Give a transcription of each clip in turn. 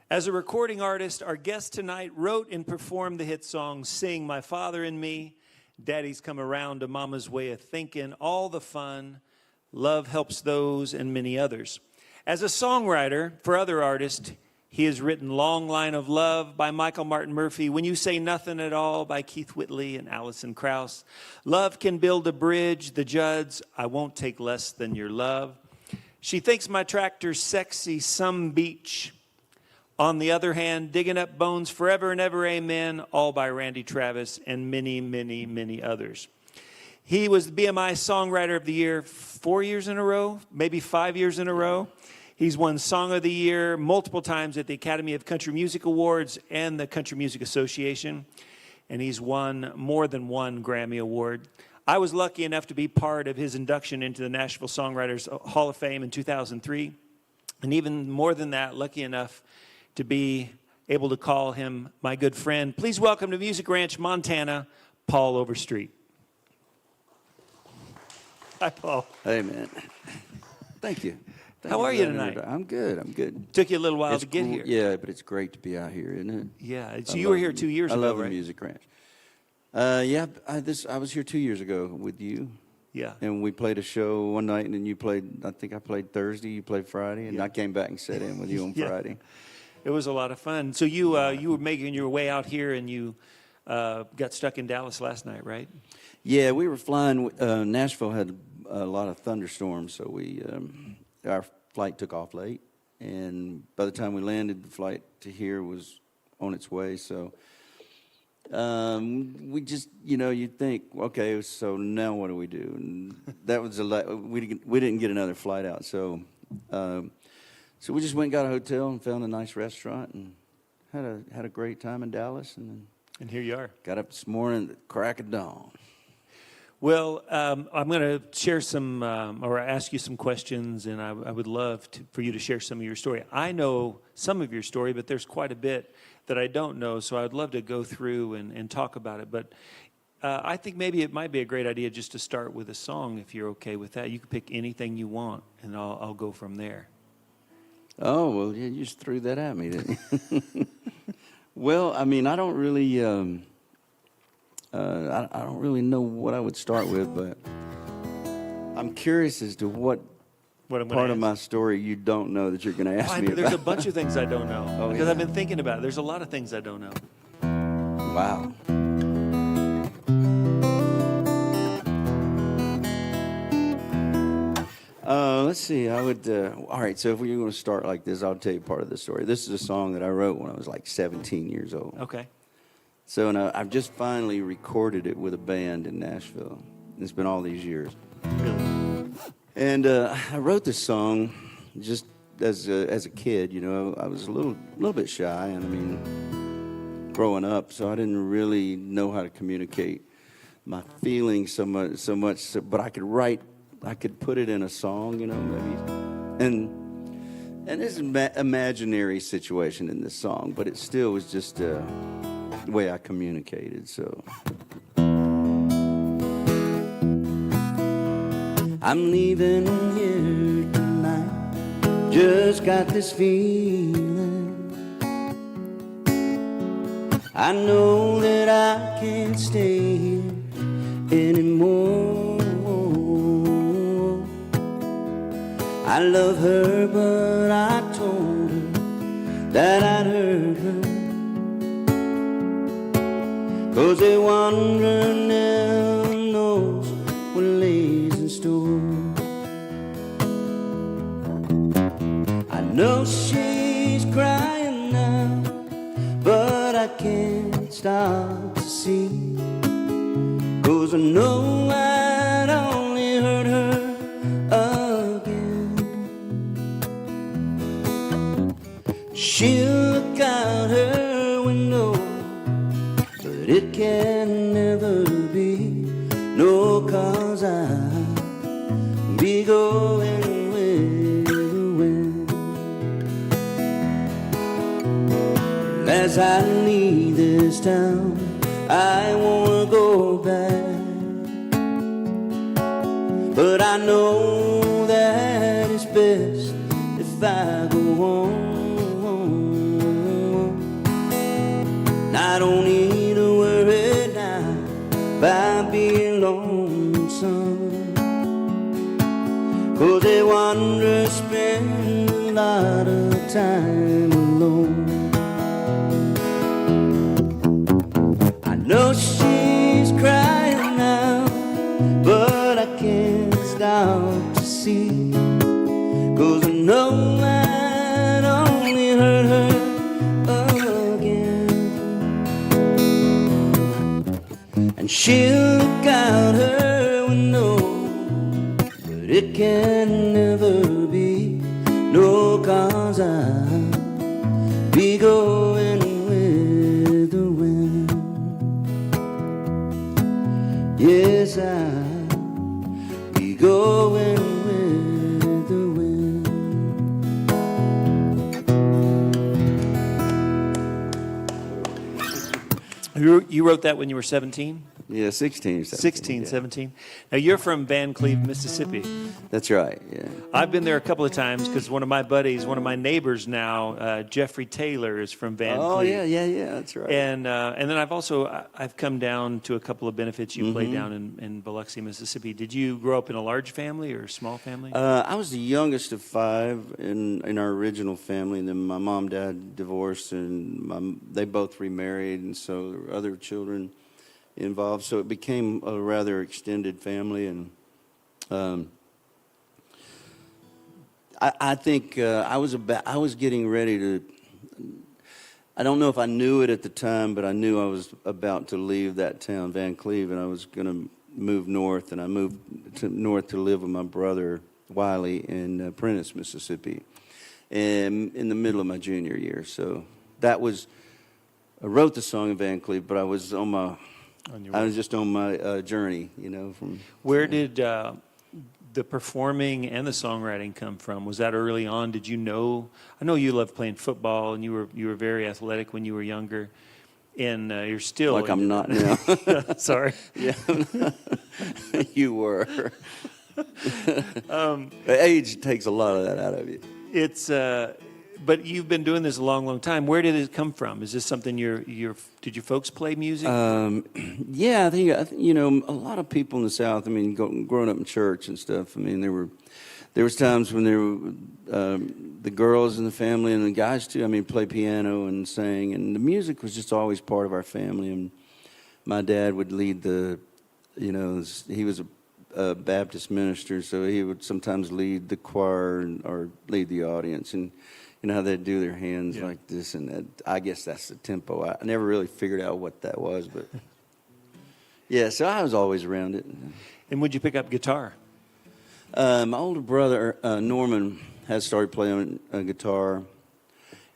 As a recording artist, our guest tonight wrote and performed the hit songs Sing My Father and Me, Daddy's Come Around to Mama's Way of Thinking, All the Fun, Love Helps Those, and many others. As a songwriter for other artists, he has written Long Line of Love by Michael Martin Murphey, When You Say Nothing at All by Keith Whitley and Alison Krauss, Love Can Build a Bridge, The Judds, I Won't Take Less Than Your Love. She Thinks My Tractor's Sexy, Some Beach. On the Other Hand, Digging Up Bones, Forever and Ever, Amen, all by Randy Travis, and many, many, many others. He was the BMI Songwriter of the Year 4 years in a row, maybe 5 years in a row. He's won Song of the Year multiple times at the Academy of Country Music Awards and the Country Music Association, and he's won more than one Grammy Award. I was lucky enough to be part of his induction into the Nashville Songwriters Hall of Fame in 2003, and even more than that, lucky enough to be able to call him my good friend. Please welcome to Music Ranch, Montana, Paul Overstreet. Hi, Paul. Hey, man. Thank you. How are you tonight? I'm good. I'm good. Took you a little while to get here. Yeah, but it's great to be out here, isn't it? Yeah. So you were here 2 years ago, right? I love the Music Ranch. Yeah, I was here 2 years ago with you. Yeah. And we played a show one night, and then you played, I think I played Thursday, you played Friday, and I came back and sat in with you on Friday. It was a lot of fun. So you were making your way out here, and you got stuck in Dallas last night, right? Yeah, we were flying. Nashville had a lot of thunderstorms, so our flight took off late. And by the time we landed, the flight to here was on its way. So we just, you'd think, okay, so now what do we do? And that was we didn't get another flight out, so. So we just went and got a hotel and found a nice restaurant and had a great time in Dallas. And here you are. Got up this morning at the crack of dawn. Well, I'm going to share some, or ask you some questions, and I would love for you to share some of your story. I know some of your story, but there's quite a bit that I don't know, so I'd love to go through and talk about it. But I think maybe it might be a great idea just to start with a song, if you're okay with that. You can pick anything you want, and I'll go from there. Oh, well, yeah, you just threw that at me, didn't you? Well, I mean, I don't really, I don't really know what I would start with, but I'm curious as to what part of my story you don't know that you're going to ask me about. There's a bunch of things I don't know, because yeah. I've been thinking about it. There's a lot of things I don't know. Wow. Let's see, I would, all right, so if we're going to start like this, I'll tell you part of the story. This is a song that I wrote when I was like 17 years old. Okay. So I've just finally recorded it with a band in Nashville. It's been all these years. Really? And I wrote this song just as a kid, I was a little bit shy, and I mean, growing up, so I didn't really know how to communicate my feelings so much, but I could put it in a song, maybe. And there's an imaginary situation in this song, but it still was just the way I communicated, so. I'm leaving here tonight, just got this feeling. I know that I can't stay here anymore. I love her, but I told her that I'd hurt her, 'cause a wanderer never knows what lays in store. I know she's crying now, but I can't stop to see, 'cause I know I'd only hurt her again. She'll look out her window, but it can never be, no, 'cause I'll be going with the wind. And as I leave this town, I wanna go back, but I know that it's best if I go on. 'cause they wanderers spend a lot of time alone. I know she's crying now, but I can't stop to see, 'cause I know I'd only hurt her again. And she'll look out her window, but it can never be. No, 'cause I'll be going with the wind. Yes, I'll be going with the wind. You wrote that when you were 17? Yeah, 16, 16, yeah. 17. Now, you're from Van Cleve, Mississippi. That's right, yeah. I've been there a couple of times because one of my buddies, one of my neighbors now, Jeffrey Taylor, is from Van Oh, Cleve. yeah, that's right. And then I've come down to a couple of benefits you played down in Biloxi, Mississippi. Did you grow up in a large family or a small family? I was the youngest of 5 in our original family, and then my mom and dad divorced, and they both remarried, and so there were other children involved. So it became a rather extended family, and I think I was getting ready to. I don't know if I knew it at the time, but I knew I was about to leave that town, Van Cleve, and I was going to move north. And I moved north to live with my brother Wiley in Prentiss, Mississippi, and in the middle of my junior year. So that was. I wrote the song in Van Cleve, but I was on my. I was just on my journey, from. Where did the performing and the songwriting come from? Was that early on? Did you know? I know you loved playing football, and you were very athletic when you were younger, and you're still Like I'm not now. Sorry. Yeah, you were. Age takes a lot of that out of you. It's but you've been doing this a long, long time. Where did it come from? Is this something did your folks play music? Yeah, I think a lot of people in the South. I mean, growing up in church and stuff. I mean, there was times when there were the girls in the family and the guys too. I mean, play piano and sang, and the music was just always part of our family. And my dad would lead he was a Baptist minister, so he would sometimes lead the choir or lead the audience, and. You know how they do their hands like this and that. I guess that's the tempo. I never really figured out what that was, but yeah. So I was always around it. And would you pick up guitar? My older brother Norman has started playing guitar,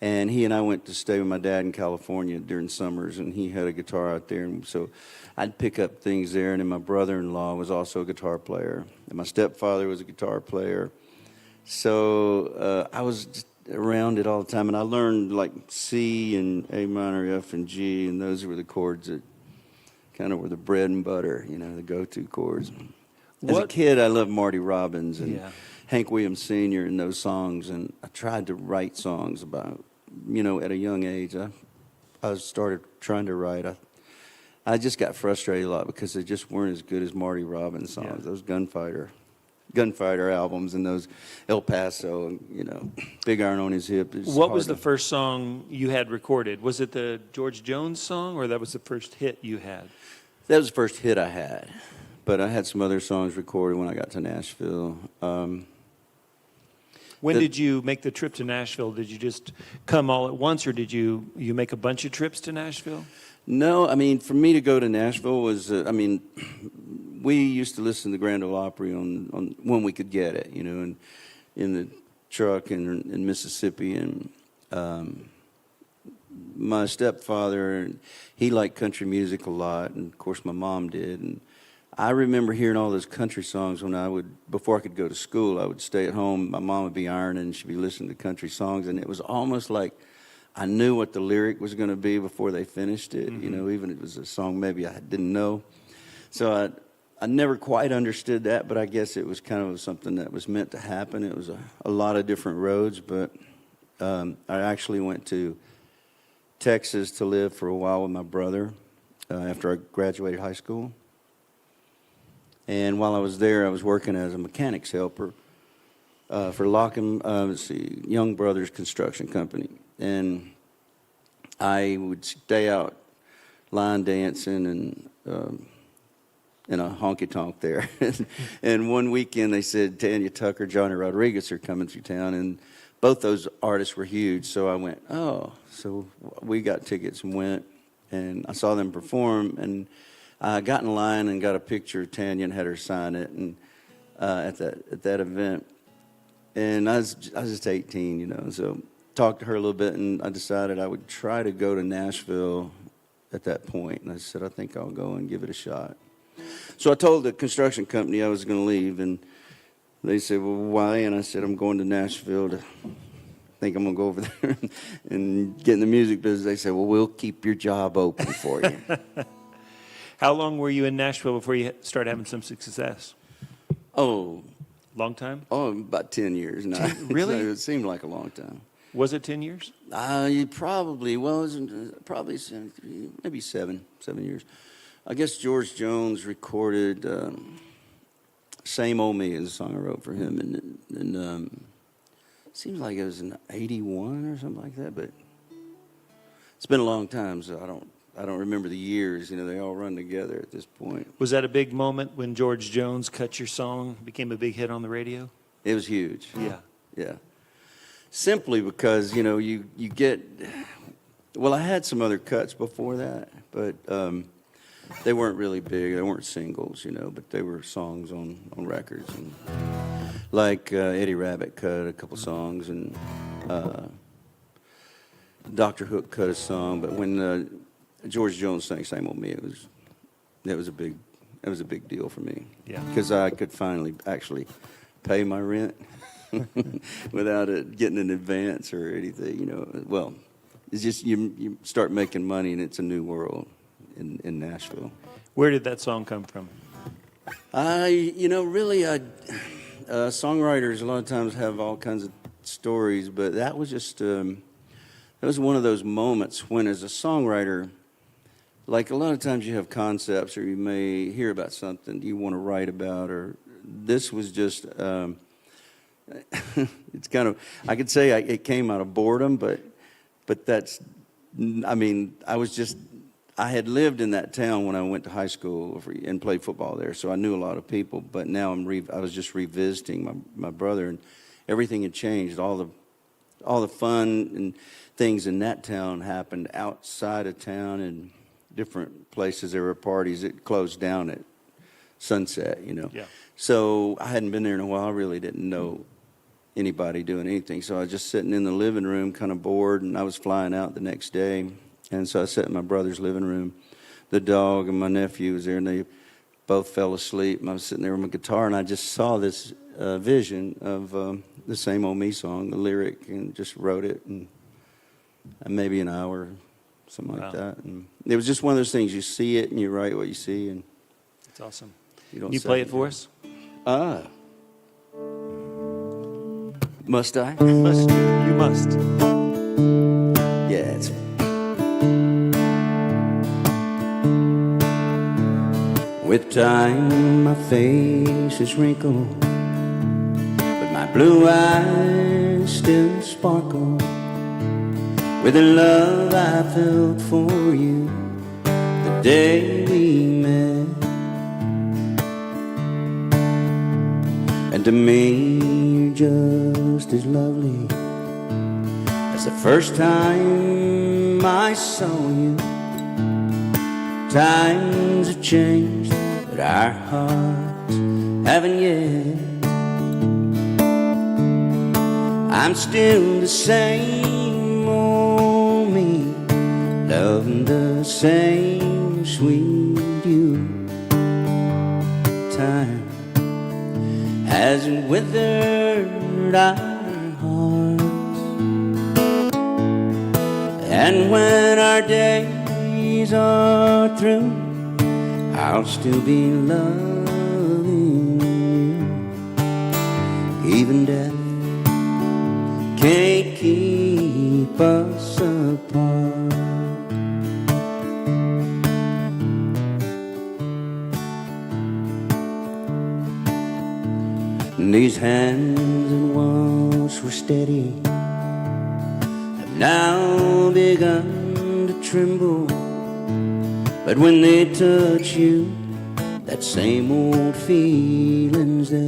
and he and I went to stay with my dad in California during summers, and he had a guitar out there, and so I'd pick up things there. And then my brother-in-law was also a guitar player, and my stepfather was a guitar player. So I was just around it all the time, and I learned like C and A minor, F and G, and those were the chords that kind of were the bread and butter, the go-to chords. As a kid, I loved Marty Robbins and Hank Williams Sr. and those songs, and I tried to write songs about, at a young age. I started trying to write. I just got frustrated a lot because they just weren't as good as Marty Robbins songs. Those gunfighter albums and those El Paso, Big Iron on His Hip. What was the first song you had recorded? Was it the George Jones song, or that was the first hit you had? That was the first hit I had, but I had some other songs recorded when I got to Nashville. When did you make the trip to Nashville? Did you just come all at once, or did you make a bunch of trips to Nashville? No, I mean, for me to go to Nashville was, we used to listen to the Grand Ole Opry on when we could get it, in the truck in Mississippi. And my stepfather, he liked country music a lot, and of course my mom did. And I remember hearing all those country songs before I could go to school. I would stay at home. My mom would be ironing, and she'd be listening to country songs, and it was almost like I knew what the lyric was going to be before they finished it. Even if it was a song maybe I didn't know. So I never quite understood that, but I guess it was kind of something that was meant to happen. It was a lot of different roads, but I actually went to Texas to live for a while with my brother after I graduated high school. And while I was there, I was working as a mechanics helper for Lockham, let's see, Young Brothers Construction Company. And I would stay out line dancing and in a honky-tonk there. And one weekend they said Tanya Tucker, Johnny Rodriguez are coming through town, and both those artists were huge. So I went, oh. So we got tickets and went, and I saw them perform, and I got in line and got a picture of Tanya and had her sign it, and at that event. And I was just 18, you know, so talked to her a little bit, and I decided I would try to go to Nashville at that point. And I said, I think I'll go and give it a shot. So I told the construction company I was going to leave, and they said, well, why? And I said, I'm going to Nashville to think I'm going to go over there and get in the music business. They said, well, we'll keep your job open for you. How long were you in Nashville before you started having some success? Oh. Long time? Oh, about 10 years now. Really? So it seemed like a long time. Was it 10 years? You probably, well, it was probably maybe seven years. I guess George Jones recorded Same Old Me is a song I wrote for him. And it seems like it was in 81 or something like that, but it's been a long time, so I don't remember the years. You know, they all run together at this point. Was that a big moment when George Jones cut your song, became a big hit on the radio? It was huge. Yeah. Yeah. Simply because, you know, you get, well, I had some other cuts before that, but they weren't really big. They weren't singles, you know, but they were songs on records. And like Eddie Rabbitt cut a couple songs, and Dr. Hook cut a song, but when George Jones sang "Same Old Me," it was a big deal for me. Yeah. Because I could finally actually pay my rent without it getting an advance or anything. You know, well, it's just you start making money, and it's a new world in Nashville. Where did that song come from? Songwriters a lot of times have all kinds of stories, but that was just that was one of those moments when, as a songwriter, like a lot of times you have concepts, or you may hear about something you want to write about, or this was just it's kind of, I could say it came out of boredom, but that's, I mean, I had lived in that town when I went to high school and played football there, so I knew a lot of people. But now I was just revisiting my brother, and everything had changed. All the fun and things in that town happened outside of town, and different places. There were parties. It closed down at sunset, you know. Yeah. So I hadn't been there in a while. I really didn't know anybody doing anything. So I was just sitting in the living room, kind of bored, and I was flying out the next day. And so I sat in my brother's living room. The dog and my nephew was there, and they both fell asleep. And I was sitting there with my guitar, and I just saw this vision of the Same Old Me song, the lyric, and just wrote it in maybe an hour, something like that. And it was just one of those things. You see it, and you write what you see. And That's awesome. you don't Can you say play it for us? Must I? You must. Yeah, it's... With time, my face is wrinkled, but my blue eyes still sparkle with the love I felt for you the day we met. And to me, you're just as lovely as the first time I saw you. Times have changed, but our hearts haven't yet. I'm still the same old me, loving the same sweet you. Time hasn't withered our hearts, and when our days are through, I'll still be loving you. Even death can't keep us apart. And these hands that were steady have now begun to tremble. But when they touch you, that same old feeling's there.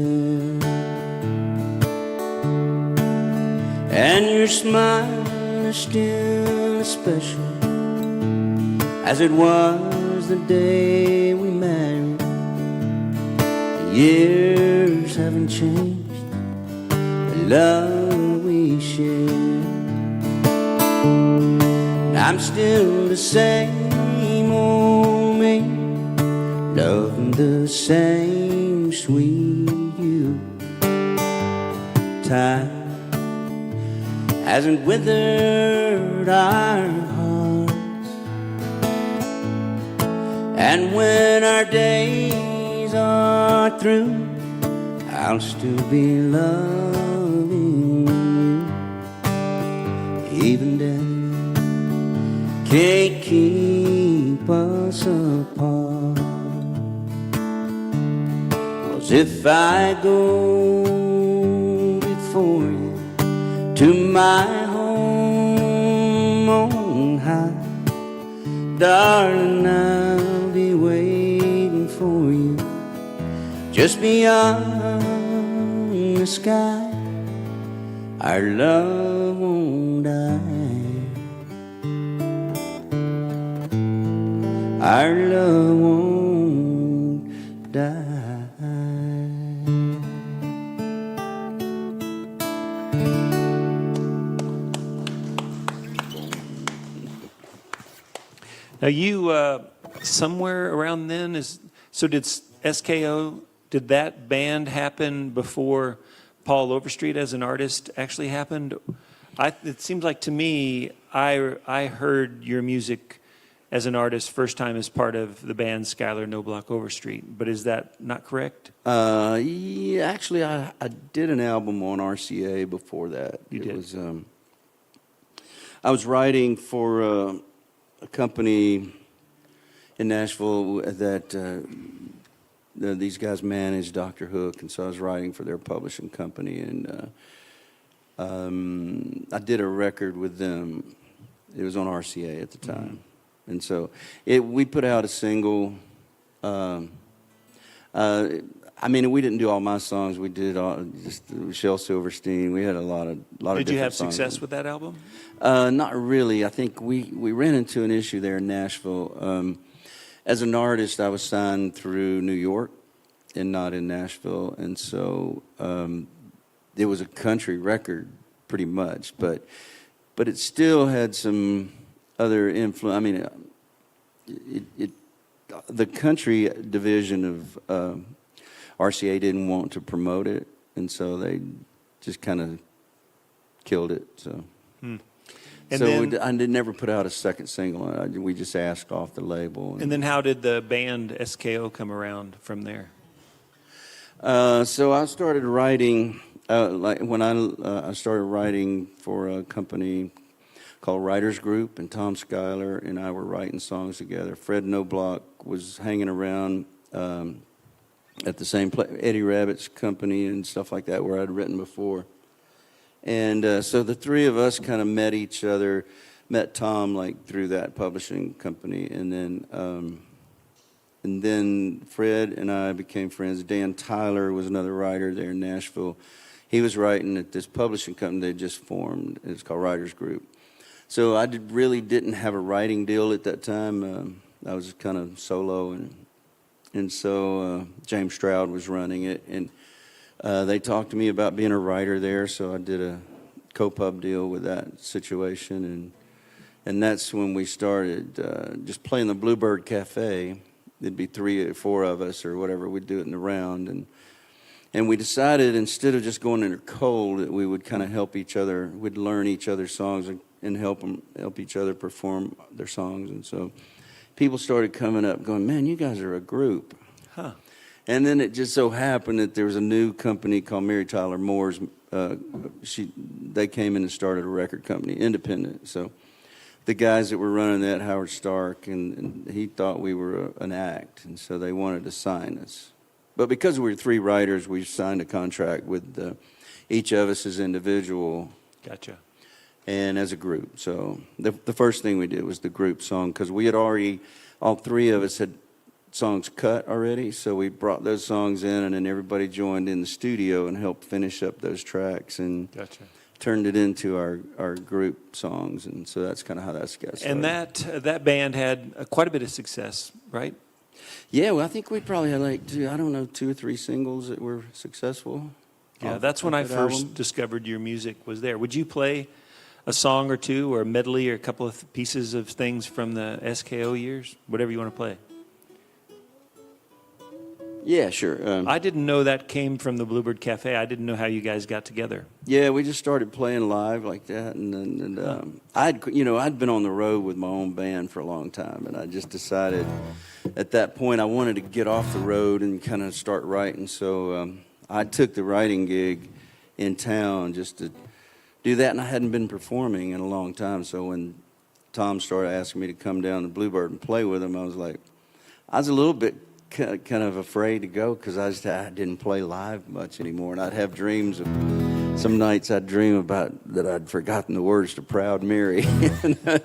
And your smile is still as special as it was the day we married. The years haven't changed the love we shared. I'm still the same old me, loving the same sweet you. Time hasn't withered our hearts, and when our days are through, I'll still be loving you. Even death can't keep us apart. 'Cause if I go before you to my home on high, darling, I'll be waiting for you just beyond the sky. Our love won't die. Our love won't die. Now you somewhere around then did SKO, did that band happen before Paul Overstreet as an artist actually happened? It seems like to me I heard your music as an artist first time as part of the band Skylar No Block Overstreet, but is that not correct? Yeah, actually, I did an album on RCA before that. You did? Was, I was writing for a company in Nashville that these guys managed, Dr. Hook, and so I was writing for their publishing company, and I did a record with them. It was on RCA at the time. Mm-hmm. And so we put out a single. I mean, we didn't do all my songs. We did just Michelle Silverstein. We had a lot of Did you have songs. success with that album? Not really. I think we ran into an issue there in Nashville. As an artist, I was signed through New York and not in Nashville. And so it was a country record pretty much. But it still had some other influence. I mean, the country division of RCA didn't want to promote it, and so they just kind of killed it. So, I never put out a second single. We just asked off the label. And then how did the band SKO come around from there? So I started writing. When I started writing for a company called Writers Group, and Tom Schuyler and I were writing songs together. Fred Knobloch was hanging around at the same place, Eddie Rabbitt's company and stuff like that, where I'd written before. And so the three of us kind of met Tom like through that publishing company, and then Fred and I became friends. Dan Tyler was another writer there in Nashville. He was writing at this publishing company they just formed. It's called Writers Group. So I really didn't have a writing deal at that time. I was kind of solo, and so James Stroud was running it, and they talked to me about being a writer there. So I did a co-pub deal with that situation, and that's when we started just playing the Bluebird Cafe. There'd be 3 or 4 of us or whatever. We'd do it in the round, and we decided instead of just going in there cold, that we would kind of help each other. We'd learn each other's songs and help each other perform their songs. And so people started coming up going, man, you guys are a group. Huh. And then it just so happened that there was a new company called Mary Tyler Moore's. They came in and started a record company, independent. So the guys that were running that, Howard Stark, and he thought we were an act. And so they wanted to sign us. But because we were 3 writers, we signed a contract with each of us as individual Gotcha. and as a group. So the first thing we did was the group song, because we had already, all three of us had songs cut already, so we brought those songs in, and then everybody joined in the studio and helped finish up those tracks and Gotcha. turned it into our group songs, and so that's kind of how that's got started. And that band had quite a bit of success, right? Yeah, well, I think we probably had like two or three singles that were successful. Yeah, that's when I first discovered your music was there. Would you play a song or two or a medley or a couple of pieces of things from the SKO years? Whatever you want to play. Yeah, sure. I didn't know that came from the Bluebird Cafe. I didn't know how you guys got together. Yeah, we just started playing live like that, and I'd been on the road with my own band for a long time, and I just decided at that point I wanted to get off the road and kind of start writing. So I took the writing gig in town just to do that, and I hadn't been performing in a long time. So when Tom started asking me to come down to Bluebird and play with him, I was a little bit kind of afraid to go, because I didn't play live much anymore, and I'd have dreams of, some nights I'd dream about that I'd forgotten the words to Proud Mary. and I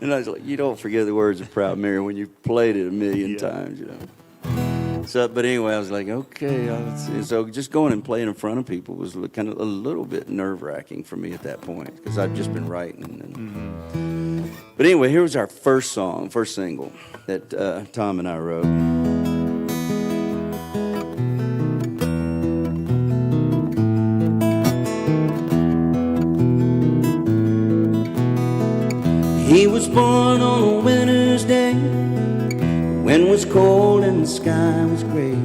was like, you don't forget the words of Proud Mary when you played it a million times, you know. So, but anyway, I was like, okay. So just going and playing in front of people was kind of a little bit nerve-wracking for me at that point, because I'd just been writing. But anyway, here was our first single that Tom and I wrote. He was born on a winter's day, when it was cold and the sky was gray.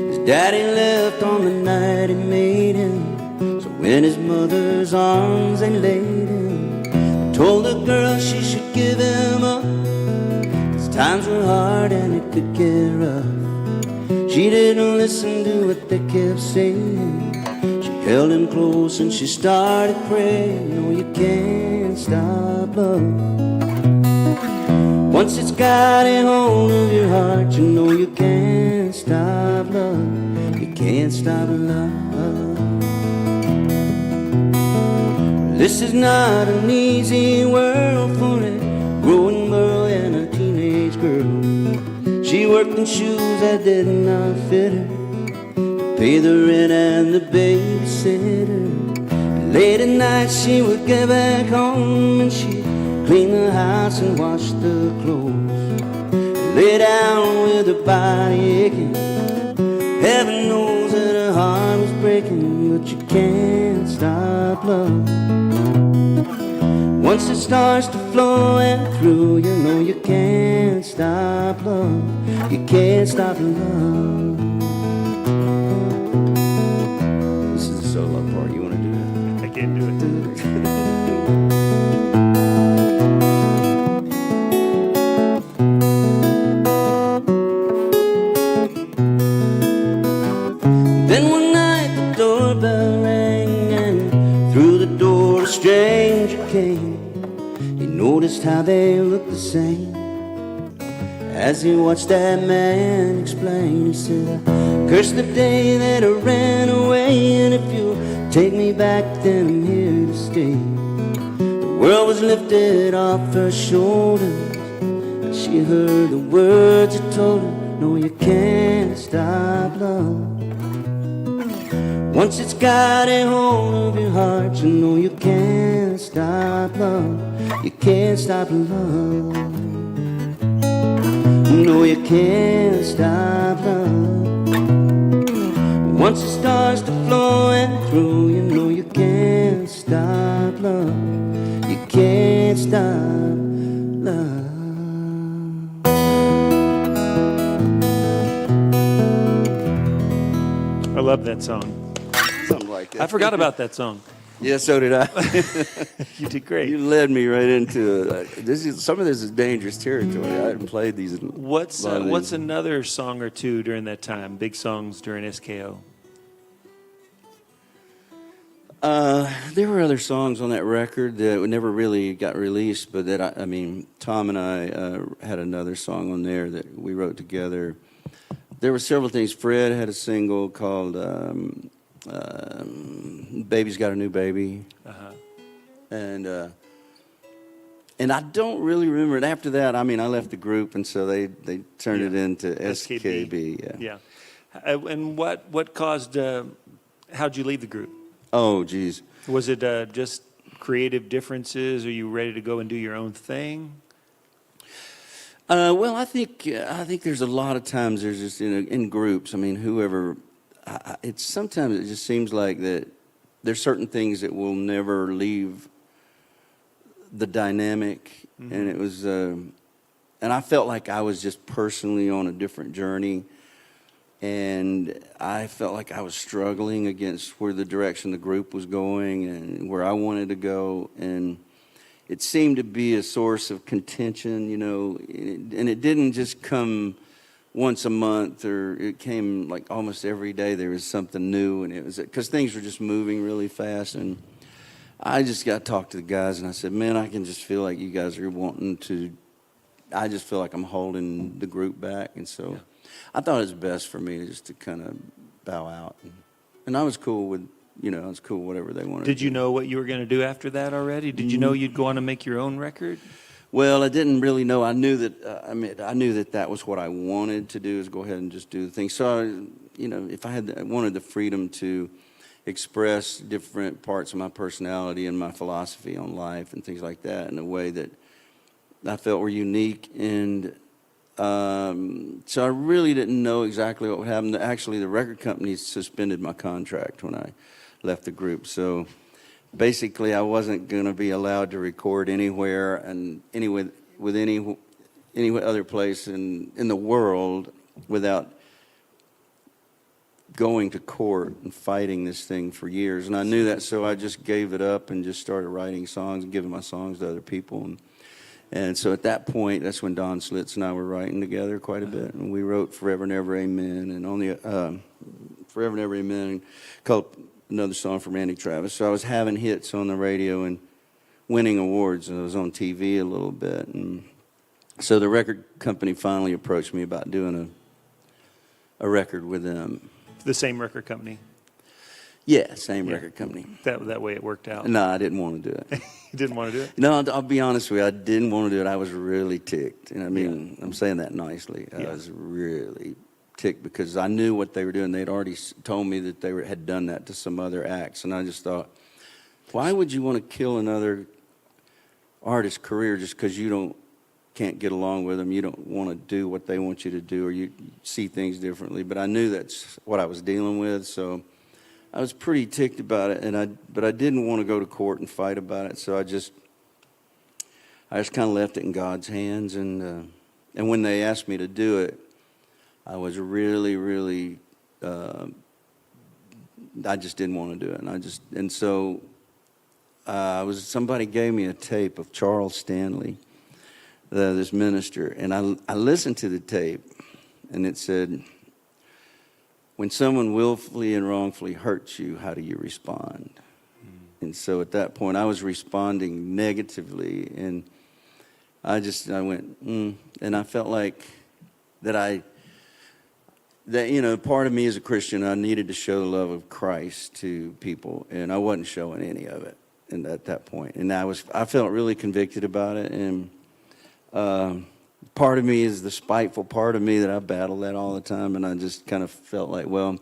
His daddy left on the night he made him, so in his mother's arms they laid him. They told the girl she should give him up, 'cause times were hard and it could get rough. She didn't listen to what they kept saying. She held him close and she started praying. No, you can't stop love. Once it's got a hold of your heart, you know you can't stop love. You can't stop love. This is not an easy world for a growing boy and a teenage girl. She worked in shoes that did not fit her, pay the rent and the babysitter. Late at night she would get back home and she'd clean the house and wash the clothes. Lay down with her body aching. Heaven knows that her heart was breaking, but you can't stop love. Once it starts to flow and through, you know you can't stop love. You can't stop love. This is the solo part. You want to do it? I can't do it. Then one night the doorbell rang, and through the door a stranger came. He noticed how they looked the same. As he watched that man explain, he said, I cursed the day that I ran away, and if you take me back, then I'm here to stay. The world was lifted off her shoulders, and she heard the words that told her, no, you can't stop love. Once it's got a hold of your heart, you know you can't stop love. You can't stop love. No, you can't stop love. Once it starts to flow and through, you know you can't stop love. You can't stop love. I love that song. Something like that. I forgot about that song. Yeah, so did I. You did great. You led me right into some of this is dangerous territory. I hadn't played these. What's another song or two during that time? Big songs during SKO. There were other songs on that record that never really got released, but that I mean, Tom and I had another song on there that we wrote together. There were several things. Fred had a single called Baby's Got a New Baby. Uh-huh. And I don't really remember it. After that, I mean, I left the group, and so they turned it into SKB. Yeah. And what caused? How'd you leave the group? Oh, geez. Was it just creative differences? Are you ready to go and do your own thing? Well, I think there's a lot of times there's just in groups. I mean, whoever. It's sometimes it just seems like that there's certain things that will never leave the dynamic, and it was, and I felt like I was just personally on a different journey, and I felt like I was struggling against where the direction the group was going and where I wanted to go, and it seemed to be a source of contention, you know, and it didn't just come once a month, or it came like almost every day there was something new, and it was because things were just moving really fast, and I just got to talk to the guys, and I said, man, I can just feel like you guys are wanting to, I just feel like I'm holding the group back. And so I thought it was best for me just to kind of bow out. And I was cool with, you know, I was cool whatever they wanted. Did you know what you were going to do after that already? Did you know you'd go on and make your own record? Well, I didn't really know. I knew that, I knew that was what I wanted to do, is go ahead and just do the thing. So, you know, if I wanted the freedom to express different parts of my personality and my philosophy on life and things like that in a way that I felt were unique. And so I really didn't know exactly what would happen. Actually, the record company suspended my contract when I left the group. So basically, I wasn't going to be allowed to record anywhere and with any other place in the world without going to court and fighting this thing for years. And I knew that, so I just gave it up and just started writing songs and giving my songs to other people. And so at that point, that's when Don Slitz and I were writing together quite a bit. And we wrote Forever and Ever Amen, and on the Forever and Ever Amen, and called another song from Randy Travis. So I was having hits on the radio and winning awards, and I was on TV a little bit. And so the record company finally approached me about doing a record with them. The same record company? Yeah, same record company. That way it worked out. No, I didn't want to do it. You didn't want to do it? No, I'll be honest with you. I didn't want to do it. I was really ticked. And I mean, I'm saying that nicely. I was really ticked because I knew what they were doing. They'd already told me that they had done that to some other acts. And I just thought, why would you want to kill another artist's career just because you can't get along with them, you don't want to do what they want you to do, or you see things differently? But I knew that's what I was dealing with, so I was pretty ticked about it, but I didn't want to go to court and fight about it, so I just kind of left it in God's hands. And when they asked me to do it, I was really I just didn't want to do it, and so somebody gave me a tape of Charles Stanley, this minister, and I listened to the tape, and it said, when someone willfully and wrongfully hurts you, how do you respond? And so at that point, I was responding negatively, and I went, and I felt like that you know, part of me as a Christian, I needed to show the love of Christ to people, and I wasn't showing any of it at that point. And I felt really convicted about it, and part of me is the spiteful part of me that I battle that all the time, and I just kind of felt like, well,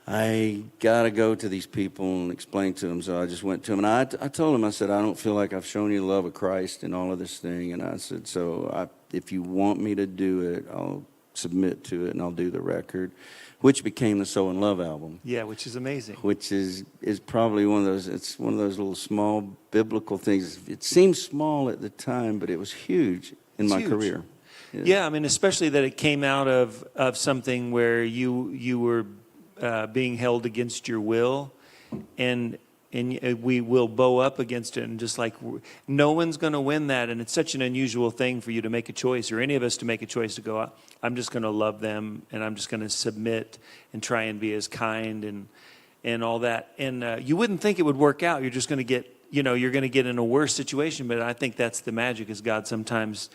I got to go to these people and explain to them. So I just went to them, and I told them, I said, I don't feel like I've shown you the love of Christ in all of this thing. And I said, so if you want me to do it, I'll submit to it, and I'll do the record, which became the So in Love album. Yeah, which is amazing. Which is probably one of those little small biblical things. It seemed small at the time, but it was huge in my career. Yeah, I mean, especially that it came out of something where you were being held against your will, and we will bow up against it, and just like no one's going to win that, and it's such an unusual thing for you to make a choice, or any of us to make a choice to go, I'm just going to love them, and I'm just going to submit and try and be as kind and all that. And you wouldn't think it would work out. You're just going to get, you're going to get in a worse situation. But I think that's the magic, is God sometimes,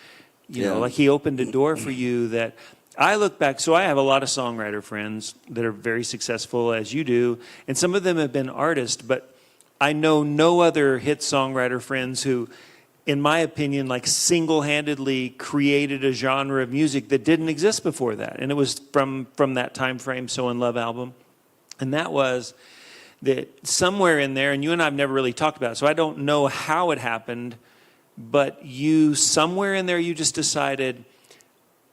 like He opened a door for you that I look back, so I have a lot of songwriter friends that are very successful, as you do, and some of them have been artists, but I know no other hit songwriter friends who, in my opinion, like single-handedly created a genre of music that didn't exist before that. And it was from that time frame, So in Love album. And that was that somewhere in there, and you and I have never really talked about it, so I don't know how it happened, but somewhere in there, you just decided,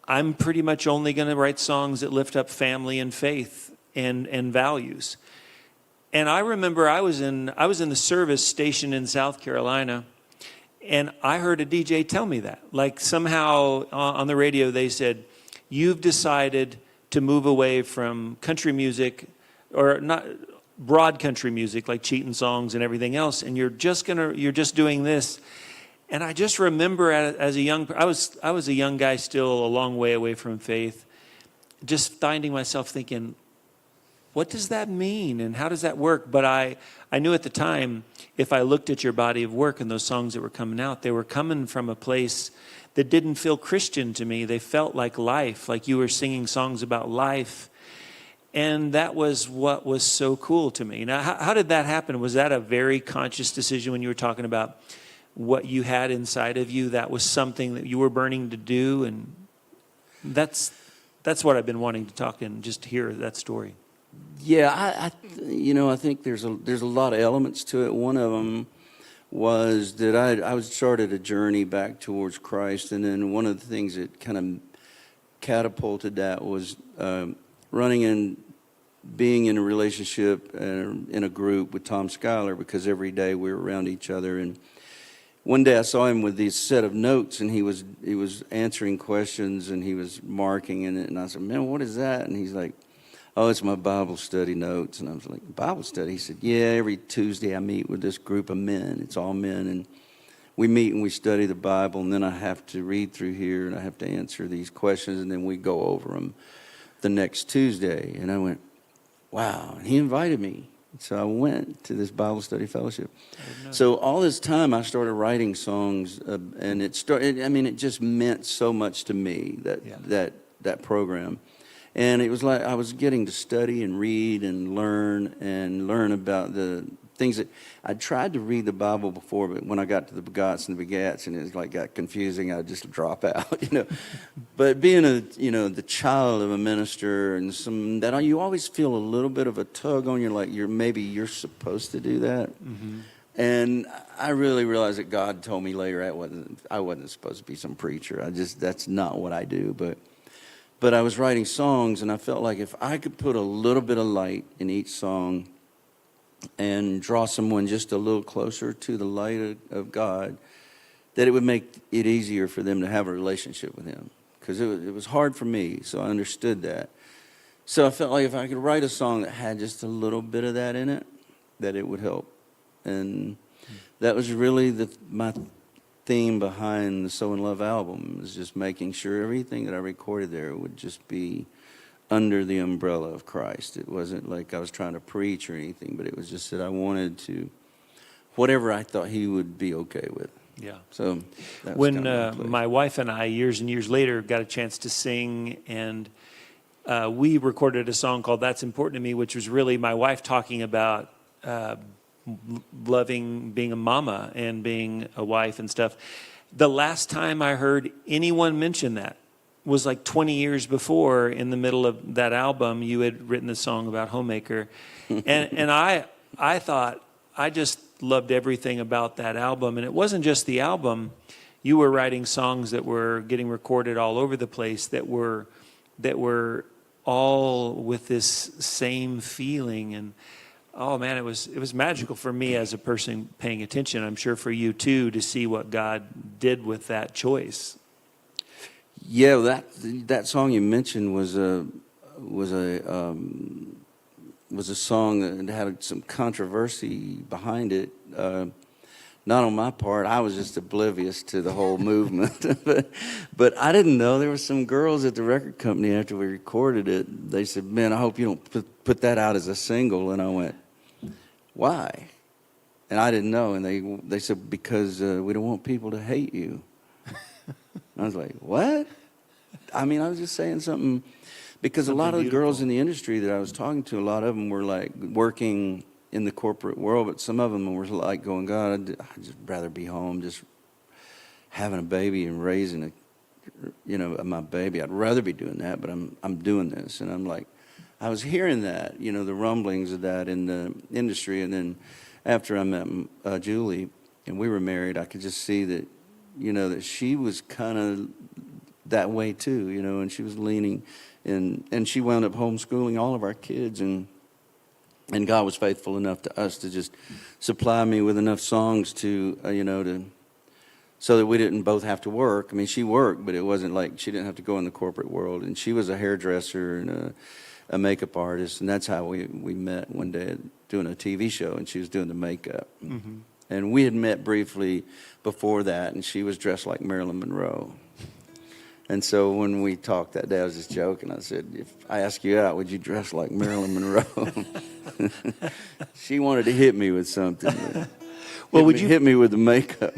I'm pretty much only going to write songs that lift up family and faith and values. And I remember I was in the service station in South Carolina, and I heard a DJ tell me that. Like somehow on the radio they said, you've decided to move away from country music, or not broad country music like cheating songs and everything else, and you're just doing this. And I just remember as a young, I was a young guy still, a long way away from faith, just finding myself thinking, what does that mean and how does that work? But I knew at the time, if I looked at your body of work and those songs that were coming out, they were coming from a place that didn't feel Christian to me. They felt like life, like you were singing songs about life. And that was what was so cool to me. Now, how did that happen? Was that a very conscious decision when you were talking about what you had inside of you? That was something that you were burning to do? And that's what I've been wanting to talk and just hear that story. Yeah, I think there's a lot of elements to it. One of them was that I started a journey back towards Christ, and then one of the things that kind of catapulted that was running and being in a relationship in a group with Tom Schuyler, because every day we were around each other. And one day I saw him with these set of notes, and he was answering questions, and he was marking in it. And I said, man, what is that? And he's like, oh, it's my Bible study notes. And I was like, Bible study? He said, yeah, every Tuesday I meet with this group of men. It's all men. And we meet and we study the Bible, and then I have to read through here, and I have to answer these questions, and then we go over them the next Tuesday. And I went, wow. And he invited me. So I went to this Bible study fellowship. So all this time I started writing songs, and it just meant so much to me, that program. And it was like I was getting to study and read and learn about the things that I'd tried to read the Bible before, but when I got to the begots and the begats, and it like got confusing, I'd just drop out, But being the child of a minister, and you always feel a little bit of a tug on you, like maybe you're supposed to do that. Mm-hmm. And I really realized that God told me later I wasn't supposed to be some preacher. That's not what I do, But I was writing songs, and I felt like if I could put a little bit of light in each song and draw someone just a little closer to the light of God, that it would make it easier for them to have a relationship with Him. Because it was hard for me, so I understood that. So I felt like if I could write a song that had just a little bit of that in it, that it would help. And that was really my theme behind the So in Love album, is just making sure everything that I recorded there would just be under the umbrella of Christ. It wasn't like I was trying to preach or anything, but it was just that I wanted to, whatever I thought He would be okay with. Yeah. So that was when my wife and I, years and years later, got a chance to sing, and we recorded a song called That's Important to Me, which was really my wife talking about loving being a mama and being a wife and stuff. The last time I heard anyone mention that was like 20 years before. In the middle of that album, you had written the song about Homemaker. and I thought, I just loved everything about that album. And it wasn't just the album. You were writing songs that were getting recorded all over the place that were all with this same feeling. And oh man, it was magical for me as a person paying attention. I'm sure for you too, to see what God did with that choice. Yeah, that song you mentioned was a song that had some controversy behind it. Not on my part. I was just oblivious to the whole movement. but I didn't know there were some girls at the record company after we recorded it. They said, "Man, I hope you don't put that out as a single." And I went, "Why?" And I didn't know. And they said, "Because we don't want people to hate you." I was like, "What?" I mean, I was just saying something because a lot of the girls in the industry that I was talking to, a lot of them were like working in the corporate world, but some of them were like going, God, I'd just rather be home, just having a baby and raising my baby. I'd rather be doing that, but I'm doing this. And I'm like, I was hearing that, the rumblings of that in the industry. And then after I met Julie and we were married, I could just see that, that she was kind of that way too, and she was leaning and she wound up homeschooling all of our kids, and God was faithful enough to us to just supply me with enough songs to, so that we didn't both have to work. I mean, she worked, but it wasn't like she didn't have to go in the corporate world. And she was a hairdresser and a makeup artist, and that's how we met one day doing a TV show, and she was doing the makeup. Mm-hmm. And we had met briefly before that, and she was dressed like Marilyn Monroe. And so when we talked that day, I was just joking. I said, if I ask you out, would you dress like Marilyn Monroe? She wanted to hit me with something. Well, would you hit me with the makeup?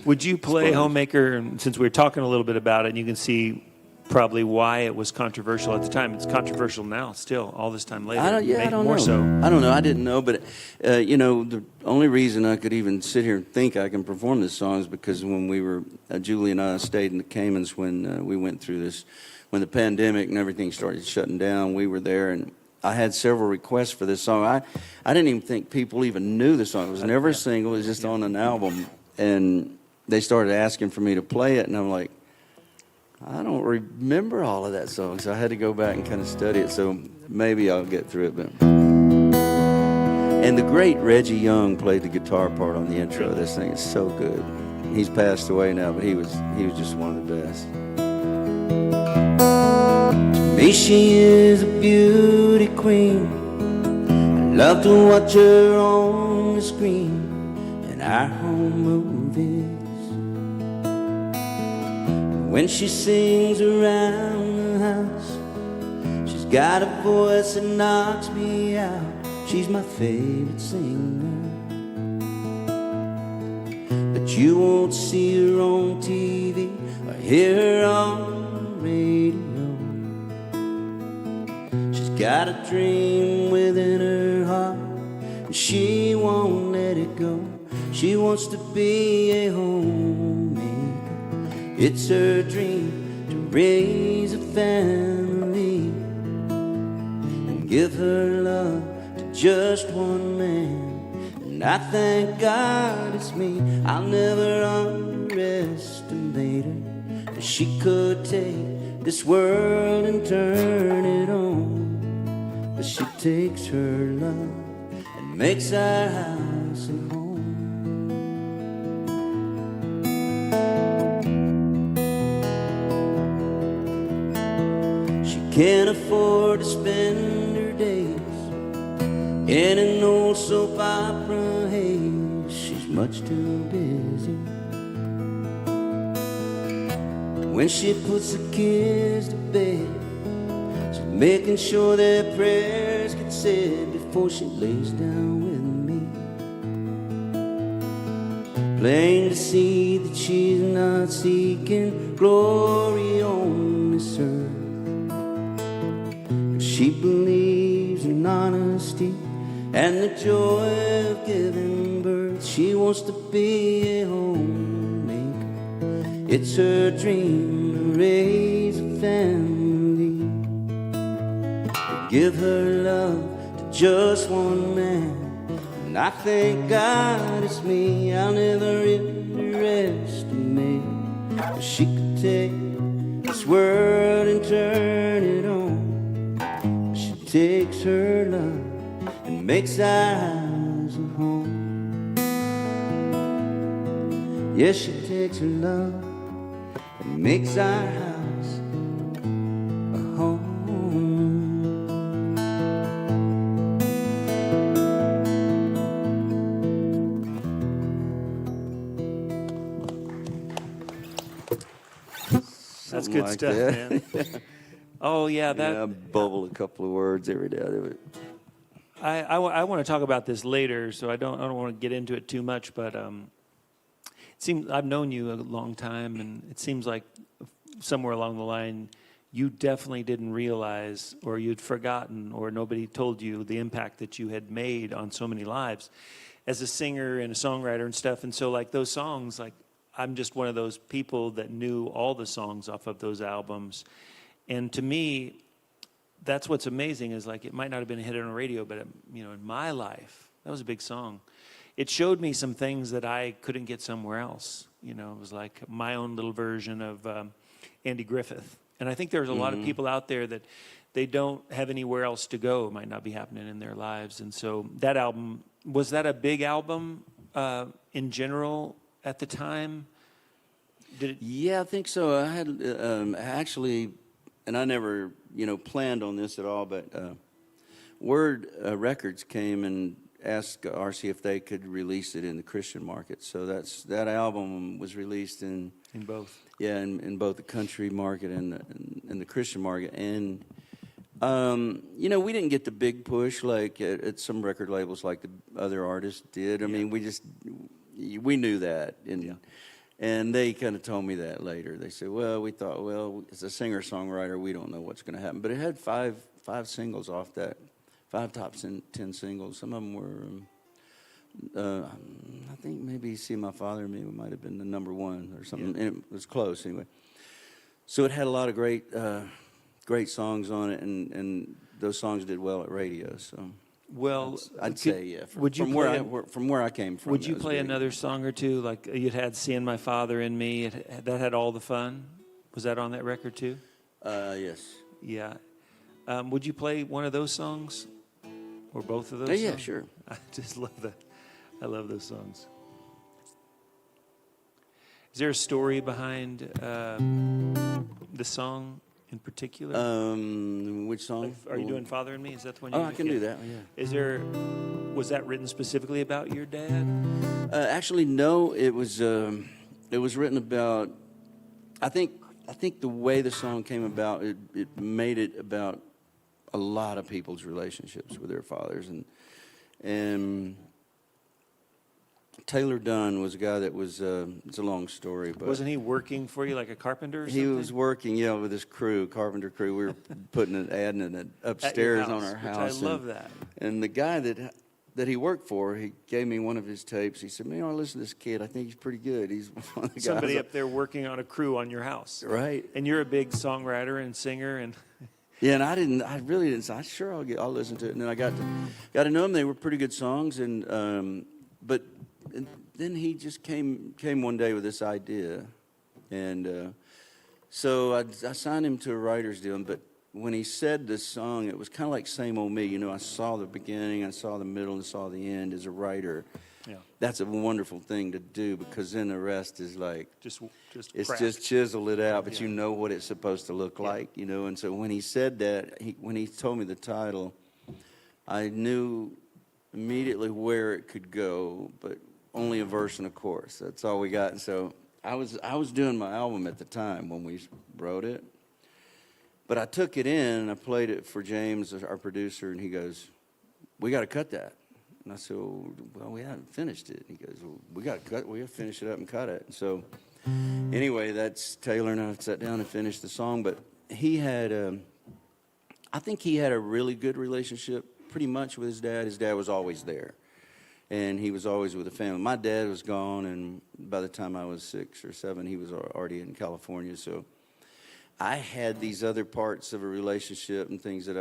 Would you play Homemaker? And since we were talking a little bit about it, and you can see probably why it was controversial at the time. It's controversial now, still, all this time later. I don't more know. So. I don't know. I didn't know, but the only reason I could even sit here and think I can perform this song is because when we were, Julie and I stayed in the Caymans when we went through this, when the pandemic and everything started shutting down. We were there, and I had several requests for this song. I didn't even think people even knew the song. It was never a single. It was just on an album, and they started asking for me to play it, and I'm like, I don't remember all of that song, so I had to go back and kind of study it, so maybe I'll get through it. But and the great Reggie Young played the guitar part on the intro of this thing. It's so good. He's passed away now, but he was just one of the best. To me, she is a beauty queen. I love to watch her on the screen in our home movies. When she sings around the house, she's got a voice that knocks me out. She's my favorite singer. But you won't see her on TV or hear her on the radio. She's got a dream within her heart, and she won't let it go. She wants to be a homemaker. It's her dream to raise a family and give her love to just one man. And I thank God it's me. I'll never underestimate her, 'cause she could take this world and turn it on. But she takes her love and makes our house a home. Can't afford to spend her days in an old soap opera haze. She's much too busy. When she puts the kids to bed, she's making sure their prayers get said before she lays down with me. Plain to see that she's not seeking glory on this earth. She believes in honesty and the joy of giving birth. She wants to be a homemaker. It's her dream to raise a family, to give her love to just one man. And I thank God it's me. I'll never underestimate her, 'cause she could take this world and turn it on. Takes her love and makes our house a home. Yes, she takes her love and makes our house a home. That's good stuff, man. Oh, yeah. I bubble a couple of words every day. I want to talk about this later, so I don't want to get into it too much. But it seems I've known you a long time, and it seems like somewhere along the line, you definitely didn't realize, or you'd forgotten, or nobody told you the impact that you had made on so many lives as a singer and a songwriter and stuff. And so, like, those songs, like, I'm just one of those people that knew all the songs off of those albums. And to me, that's what's amazing, is like, it might not have been a hit on the radio, but you know, in my life, that was a big song. It showed me some things that I couldn't get somewhere else. You know, it was like my own little version of Andy Griffith. And I think there's a lot of people out there that they don't have anywhere else to go. It might not be happening in their lives. And so that album, was that a big album in general at the time? Yeah, I think so. I had actually, and I never, planned on this at all, but Word Records came and asked RC if they could release it in the Christian market. So that album was released in both. Yeah, in both the country market and the Christian market. And we didn't get the big push like at some record labels like the other artists did. I mean, we knew that, and they kind of told me that later. They said, "Well, we thought, as a singer-songwriter, we don't know what's going to happen." But it had five singles off that, 5 top 10 singles. Some of them were, I think maybe "See My Father and Me" might have been the number 1 or something. And it was close anyway. So it had a lot of great songs on it, and those songs did well at radio. So. Well, I'd say, yeah. From where I came from. Would you play another song or two? Like you'd had "Seeing My Father in Me." That had "All the Fun." Was that on that record too? Yes. Yeah. Would you play one of those songs, or both of those? Yeah, songs? Sure. I just love that. I love those songs. Is there a story behind the song in particular? Which song? Are you doing "Father and Me"? Is that the one? I can do that. Yeah. Was that written specifically about your dad? Actually, no. It was written about. I think the way the song came about, it made it about a lot of people's relationships with their fathers, and Taylor Dunn was a guy that was, it's a long story, but... Wasn't he working for you like a carpenter or something? He was working, with his crew, carpenter crew. We were adding it upstairs on our house. I love that. And the guy that he worked for, he gave me one of his tapes. He said, "Man, I listen to this kid. I think he's pretty good." He's one of the Somebody guys up there working on a crew on your house. Right. And you're a big songwriter and singer and... Yeah, and I really didn't say, "Sure, I'll listen to it." And then I got to know them. They were pretty good songs, and then he just came one day with this idea, and so I signed him to a writer's deal. But when he said this song, it was kind of like "Same Old Me." I saw the beginning, I saw the middle, and saw the end as a writer. Yeah. That's a wonderful thing to do, because then the rest is like just it's craft. just chisel it out, but you know what it's supposed to look like, And so when he said that, when he told me the title, I knew immediately where it could go, but only a verse and a chorus. That's all we got. And so I was doing my album at the time when we wrote it, but I took it in and I played it for James, our producer, and he goes, "We got to cut that." And I said, "Well, we haven't finished it." And he goes, "Well, we got to finish it up and cut it." And so anyway, that's Taylor and I sat down and finished the song. But he had, I think he had a really good relationship pretty much with his dad. His dad was always there, and he was always with the family. My dad was gone, and by the time I was 6 or 7, he was already in California. So I had these other parts of a relationship and things that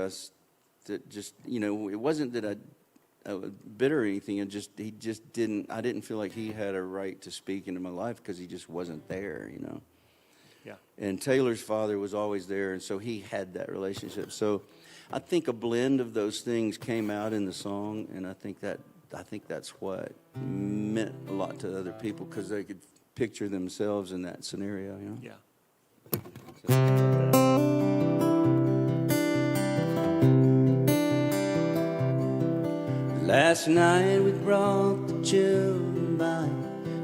just, it wasn't that I was bitter or anything. I didn't feel like he had a right to speak into my life because he just wasn't there, Yeah. And Taylor's father was always there, and so he had that relationship. So I think a blend of those things came out in the song, and I think that's what meant a lot to other people, because they could picture themselves in that scenario, Yeah. Last night we brought the children by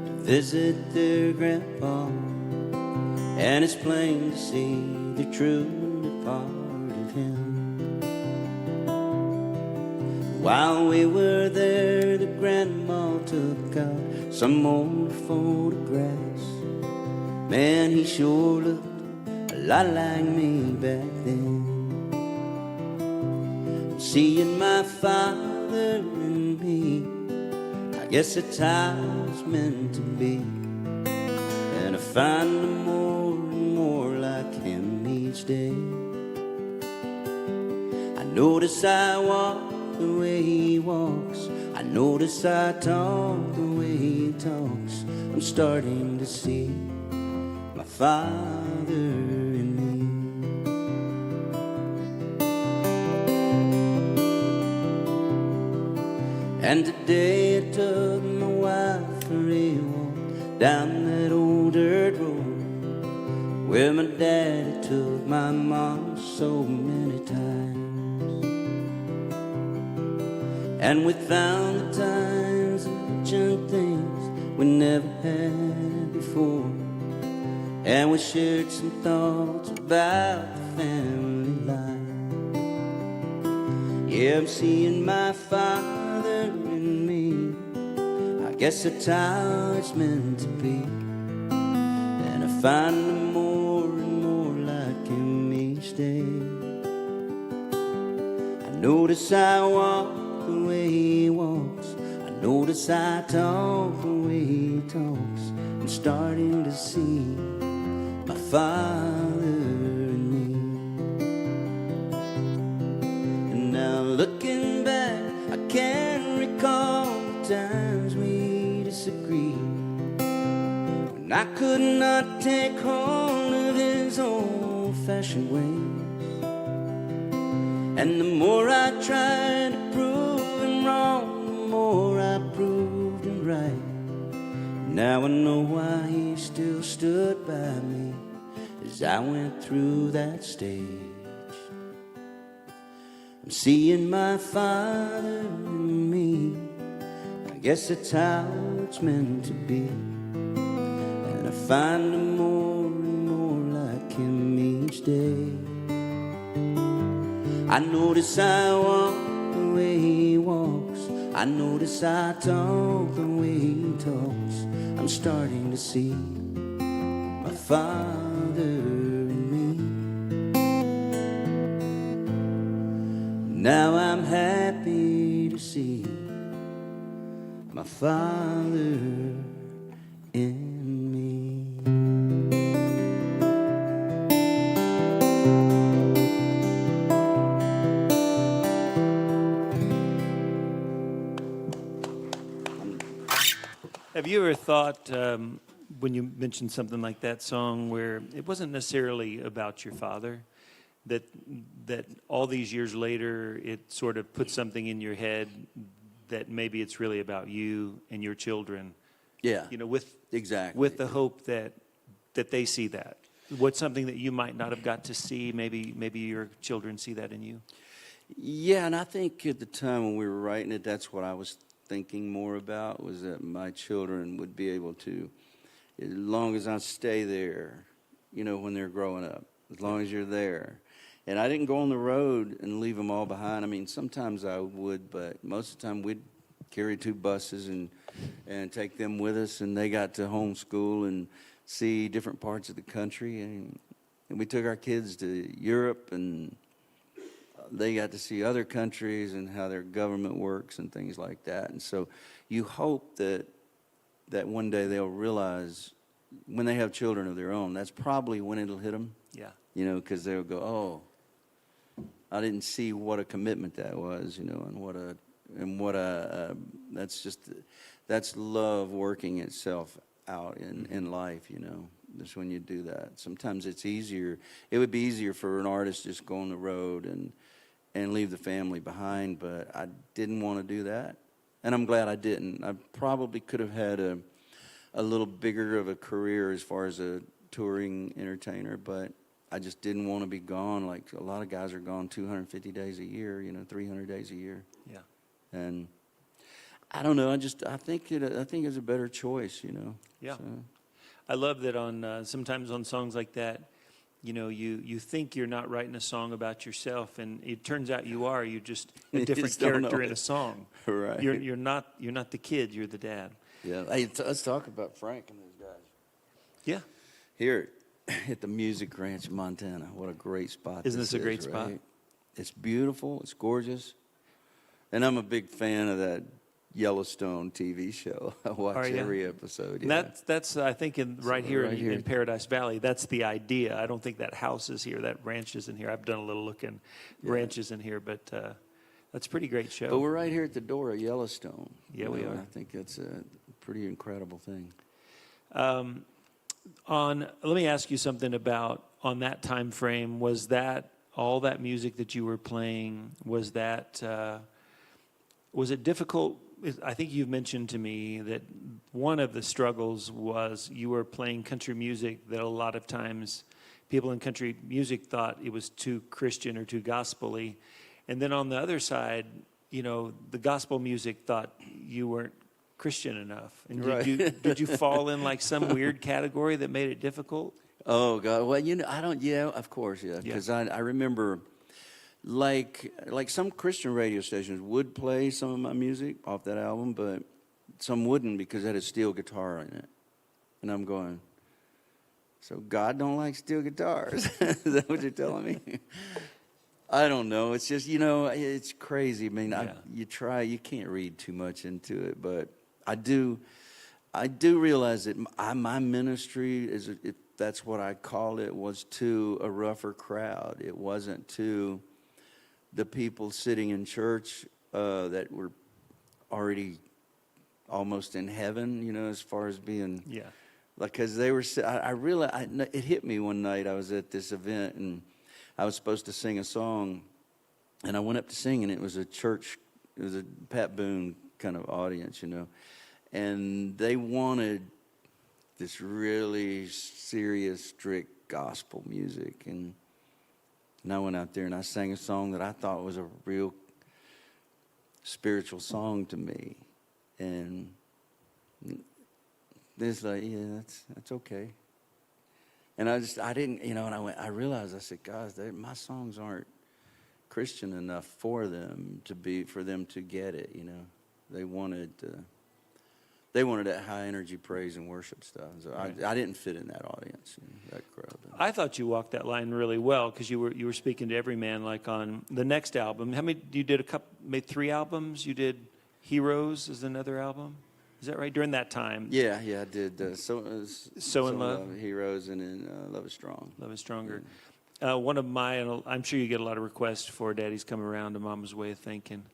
to visit their grandpa, and it's plain to see they're truly part of him. While we were there, the grandma took out some old photographs. Man, he sure looked lot like me back then. Seeing my father and me, I guess it's how it's meant to be. And I find him more and more like him each day. I notice I walk the way he walks. I notice I talk the way he talks. I'm starting to see my father in me. And today I took my wife for a walk down that old dirt road where my daddy took my mom so many times. And we found the times of mentioned things we never had before. And we shared some thoughts about the family life. Yeah, I'm seeing my father in me. I guess that's how it's meant to be. And I find him more and more like him each day. I notice I walk the way he walks. I notice I talk the way he talks. I'm starting to see my father in me. And now looking back, I can't recall the times we disagreed, when I could not take hold of his old-fashioned ways. And the more I tried to prove him wrong, the more I proved him right. Now I know why he still stood by me as I went through that stage. I'm seeing my father in me. I guess that's how it's meant to be. And I find him more and more like him each day. I notice I walk the way he walks. I notice I talk the way he talks. I'm starting to see my father in me. Now I'm happy to see my father in me. Have you ever thought, when you mentioned something like that song, where it wasn't necessarily about your father, that all these years later, it sort of put something in your head that maybe it's really about you and your children? Yeah. You know, with Exactly. the hope that they see that. What's something that you might not have got to see? Maybe your children see that in you. Yeah, and I think at the time when we were writing it, that's what I was thinking more about, was that my children would be able to, as long as I stay there, you know, when they're growing up, as long as you're there. And I didn't go on the road and leave them all behind. I mean, sometimes I would, but most of the time we'd carry 2 buses and take them with us, and they got to homeschool and see different parts of the country. And we took our kids to Europe, and they got to see other countries and how their government works and things like that. And so you hope that one day they'll realize, when they have children of their own, that's probably when it'll hit them. Yeah. You know, because they'll go, oh, I didn't see what a commitment that was, you know, and that's love working itself out in life, you know. Just when you do that. Sometimes it's easier. It would be easier for an artist to just go on the road and leave the family behind, but I didn't want to do that, and I'm glad I didn't. I probably could have had a little bigger of a career as far as a touring entertainer, but I just didn't want to be gone. Like a lot of guys are gone 250 days a year, you know, 300 days a year. Yeah. And I don't know. I think it's a better choice, you know. Yeah. So. I love that on sometimes on songs like that, you know, you think you're not writing a song about yourself, and it turns out you are. You're just a You different just don't character know in a it. song. Right. You're not the kid. You're the dad. Yeah. Hey, let's talk about Frank and those guys. Yeah. Here, at the Music Ranch, Montana. What a great spot! Isn't this a great right? spot? It's beautiful. It's gorgeous, and I'm a big fan of that Yellowstone TV show. I watch Are you? every episode. And Yeah. that's I think right here right here. in Paradise Valley. That's the idea. I don't think that house is here. That ranch is in here. I've done a little looking. Ranch is in here, but that's a pretty great show. But we're right here at the door of Yellowstone. Yeah, we are. I think that's a pretty incredible thing. Let me ask you something about on that time frame. Was that all that music that you were playing? Was it difficult? I think you've mentioned to me that one of the struggles was you were playing country music that a lot of times people in country music thought it was too Christian or too gospel-y. And then on the other side, the gospel music thought you weren't Christian enough. And did you fall in like some weird category that made it difficult? Oh God! Well, I don't. Yeah, of course, yeah. Because I remember, like some Christian radio stations would play some of my music off that album, but some wouldn't because it had a steel guitar in it. And I'm going, so God don't like steel guitars? Is that what you're telling me? I don't know. It's just it's crazy. I mean, you can't read too much into it, but I do realize that my ministry is, if that's what I call it, was to a rougher crowd. It wasn't to the people sitting in church that were already almost in heaven, as far as being, because they were. I realized it hit me one night. I was at this event and I was supposed to sing a song, and I went up to sing, and it was a church. It was a Pat Boone kind of audience, and they wanted this really serious, strict gospel music. And I went out there and I sang a song that I thought was a real spiritual song to me. And it's like, yeah, that's okay. And I didn't, and I realized, I said, guys, my songs aren't Christian enough for them to get it, They wanted that high energy praise and worship stuff. So I didn't fit in that audience, that crowd. I thought you walked that line really well because you were speaking to every man. Like on the next album, how many you did? Made 3 albums. You did Heroes is another album. Is that right? During that time? Yeah, I did. So in Love, Heroes, and then Love Is Strong. Love Is Stronger. One of my, I'm sure you get a lot of requests for Daddy's Come Around to Mama's Way of Thinking.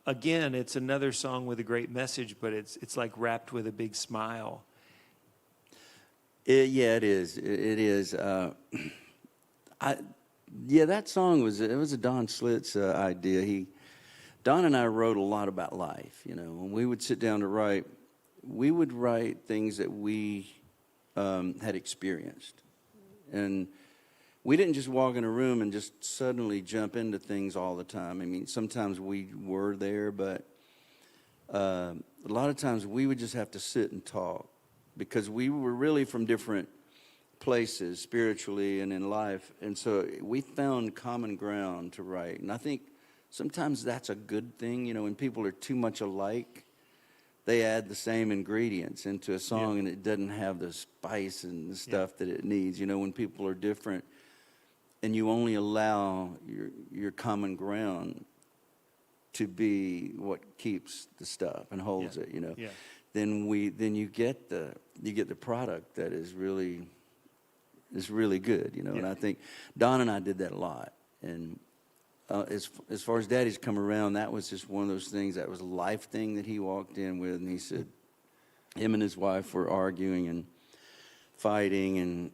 Again, it's another song with a great message, but it's like wrapped with a big smile. It is. It is. That song was a Don Slitz idea. Don and I wrote a lot about life. When we would sit down to write, we would write things that we had experienced, and we didn't just walk in a room and just suddenly jump into things all the time. I mean, sometimes we were there, but a lot of times we would just have to sit and talk because we were really from different places spiritually and in life. And so we found common ground to write. And I think sometimes that's a good thing. When people are too much alike, they add the same ingredients into a song and it doesn't have the spice and the stuff that it needs. When people are different, and you only allow your common ground to be what keeps the stuff and holds it, then you get the product that is really good, And I think Don and I did that a lot. And as far as Daddy's Come Around, that was just one of those things. That was a life thing that he walked in with, and he said him and his wife were arguing and fighting and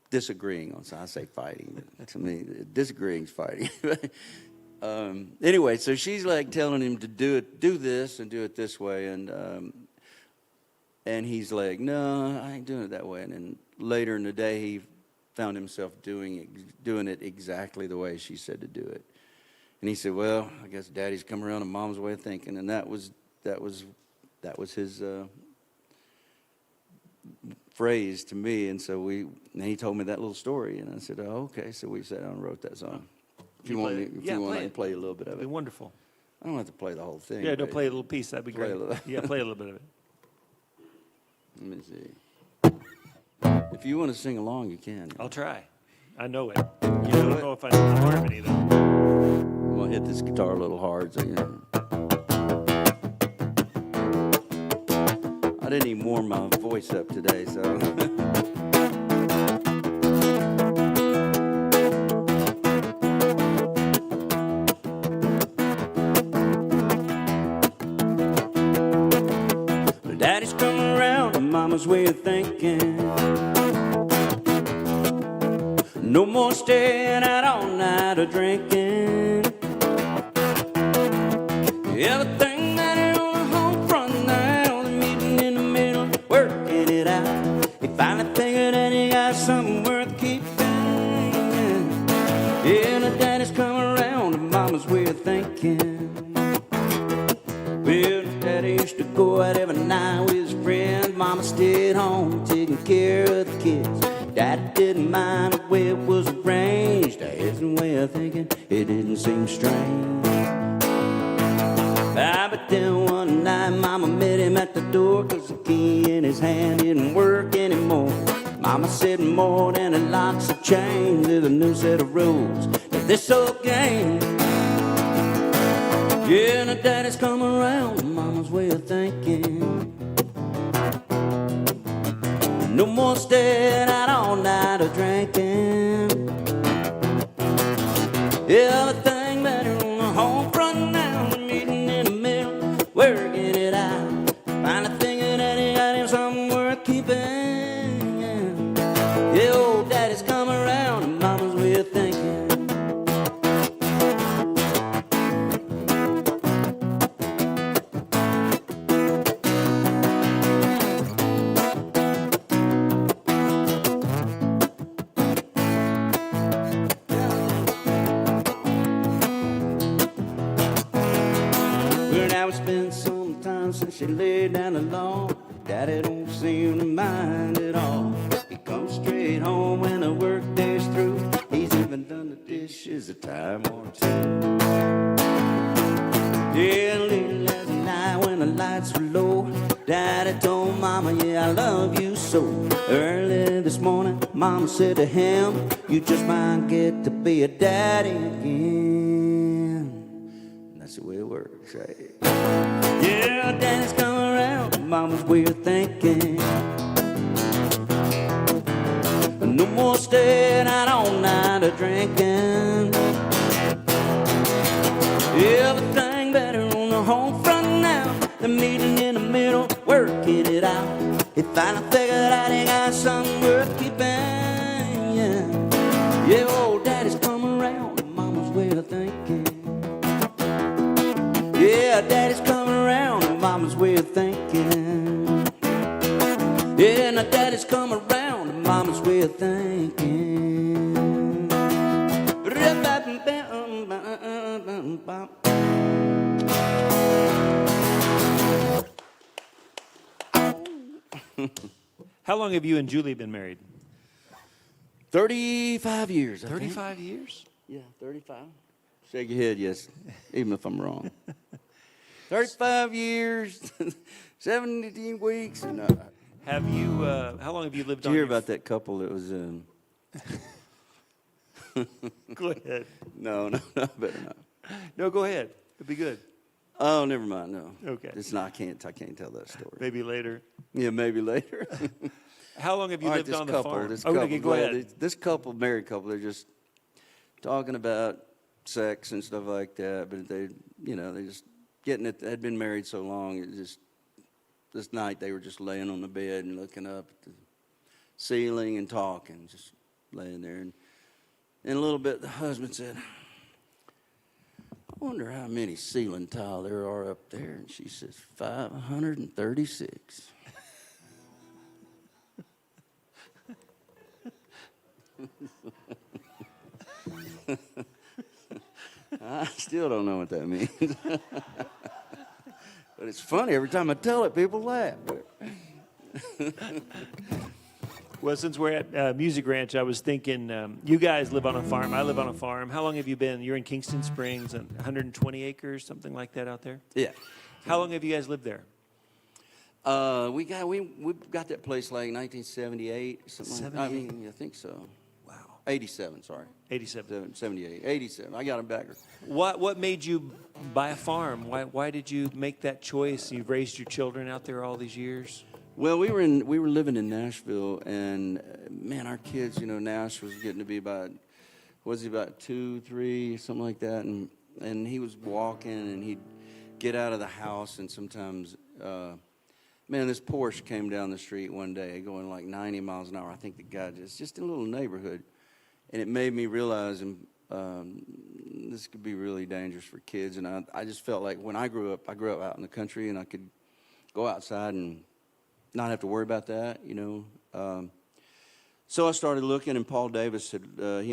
disagreeing on. So I say fighting, but to me, disagreeing is fighting. Anyway, so she's like telling him to do this and do it this way, and he's like, no, I ain't doing it that way. And then later in the day, he found himself doing it exactly the way she said to do it. And he said, well, I guess Daddy's come around to Mom's way of thinking, and that was his phrase to me. And so he told me that little story, and I said, oh, okay. So we sat down and wrote that song. If you want, I can play a little bit of it. It'd be wonderful. I don't have to play the whole thing. Yeah, don't play a little piece. That'd be great. Play a little bit of it. Let me see. If you want to sing along, you can. I'll try. I know it. I don't know if I know the harmony, though. I'm going to hit this guitar a little hard, so you know. I didn't even warm my voice up today, so. Daddy's coming around, and Mama's way of thinking. No more staying out all night or drinking. Everything that is on the home front now, the meeting in the middle, working it out. He finally figured that he got something worth keeping. Yeah, the daddy's coming around, and Mama's way of thinking. Well, Daddy used to go out every night with his friends. Mama stayed home taking care of the kids. Daddy didn't mind the way it was arranged. Dad's way of thinking, it didn't seem strange. But then one night Mama met him at the door, 'cause the key in his hand didn't work anymore. Mama said more than the locks of chains, there's a new set of rules to this old game. Yeah, and the daddy's come around, Mama's way of thinking. No more staying out all night or drinking. Everything better on the home front now, the meeting in the middle, working it out. Finally thinking that he got him something worth keeping. Yeah, old daddy's come around, and Mama's way of thinking. It's been some time since she laid down the law. Daddy don't seem to mind at all. He comes straight home when the work day's through. He's even done the dishes a time or two. Yeah, late last night when the lights were low, Daddy told Mama, yeah, I love you so. Early this morning, Mama said to him, you just might get to be a daddy again. That's the way it works, right? Yeah, Daddy's come around, Mama's way of thinking. No more staying out all night or drinking. Everything better on the home front now, the meeting in the middle, working it out. He finally figured out he got something worth keeping. Yeah, old Daddy's come around, Mama's way of thinking. Yeah, Daddy's coming around, and Mama's way of thinking. Yeah, now Daddy's coming around, and Mama's way of thinking. How long have you and Julie been married? 35 years, I think. 35 years? Yeah, 35. Shake your head, yes, even if I'm wrong. 35 years, 17 weeks. And, Have you, how long have you lived did on you hear your about that couple that was Go ahead. No, better not. No, go ahead. It'll be good. Oh, never mind, no. Okay. It's not, I can't tell that story. Maybe later. Yeah, maybe later. How long have you All right, lived this on the couple, farm? This Okay, couple, go ahead. This couple, married couple, they're just talking about sex and stuff like that, but they just getting it. They'd been married so long, it just this night they were just laying on the bed and looking up at the ceiling and talking, just laying there. And in a little bit, the husband said, I wonder how many ceiling tile there are up there. And she says, 536. I still don't know what that means. But it's funny. Every time I tell it, people laugh. Well, since we're at Music Ranch, I was thinking, you guys live on a farm. I live on a farm. How long have you been? You're in Kingston Springs, 120 acres, something like that out there? Yeah. How long have you guys lived there? We got that place like 1978, something like. I mean, I think so. Wow. 87, sorry. 87. 78, 87. I got it back. What made you buy a farm? Why did you make that choice? You've raised your children out there all these years. Well, we were living in Nashville, and man, our kids, Nash was getting to be about 2, 3, something like that, and he was walking, and he'd get out of the house, and sometimes, man, this Porsche came down the street one day going like 90 miles an hour. I think the guy just in a little neighborhood, and it made me realize this could be really dangerous for kids, and I just felt like when I grew up out in the country, and I could go outside and not have to worry about that, So I started looking, and Paul Davis he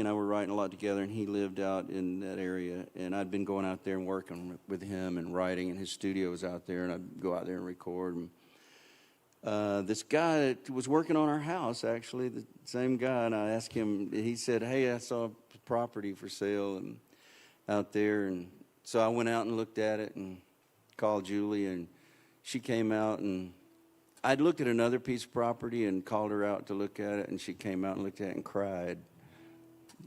and I were writing a lot together, and he lived out in that area, and I'd been going out there and working with him and writing, and his studio was out there, and I'd go out there and record. And this guy that was working on our house, actually, the same guy, and I asked him, he said, hey, I saw property for sale and out there, and so I went out and looked at it and called Julie, and she came out, and I'd looked at another piece of property and called her out to look at it, and she came out and looked at it and cried.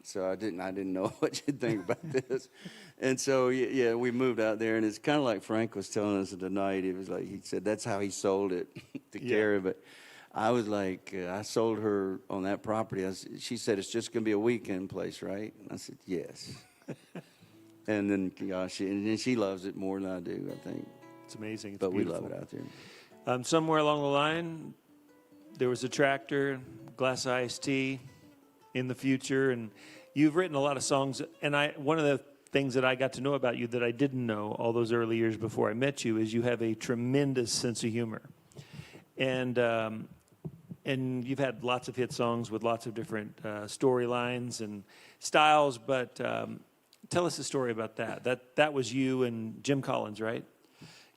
So I didn't know what you'd think about this. And so, yeah, we moved out there, and it's kind of like Frank was telling us tonight. It was like, he said that's how he sold it to Carrie. But I was like, I sold her on that property. She said, it's just going to be a weekend place, right? And I said, yes. And then, she loves it more than I do, I think. It's amazing. It's but beautiful. We love it out there. Somewhere along the line, there was a tractor, glass of iced tea in the future, and you've written a lot of songs. And one of the things that I got to know about you that I didn't know all those early years before I met you is you have a tremendous sense of humor, and you've had lots of hit songs with lots of different storylines and styles. But tell us a story about that. That was you and Jim Collins, right?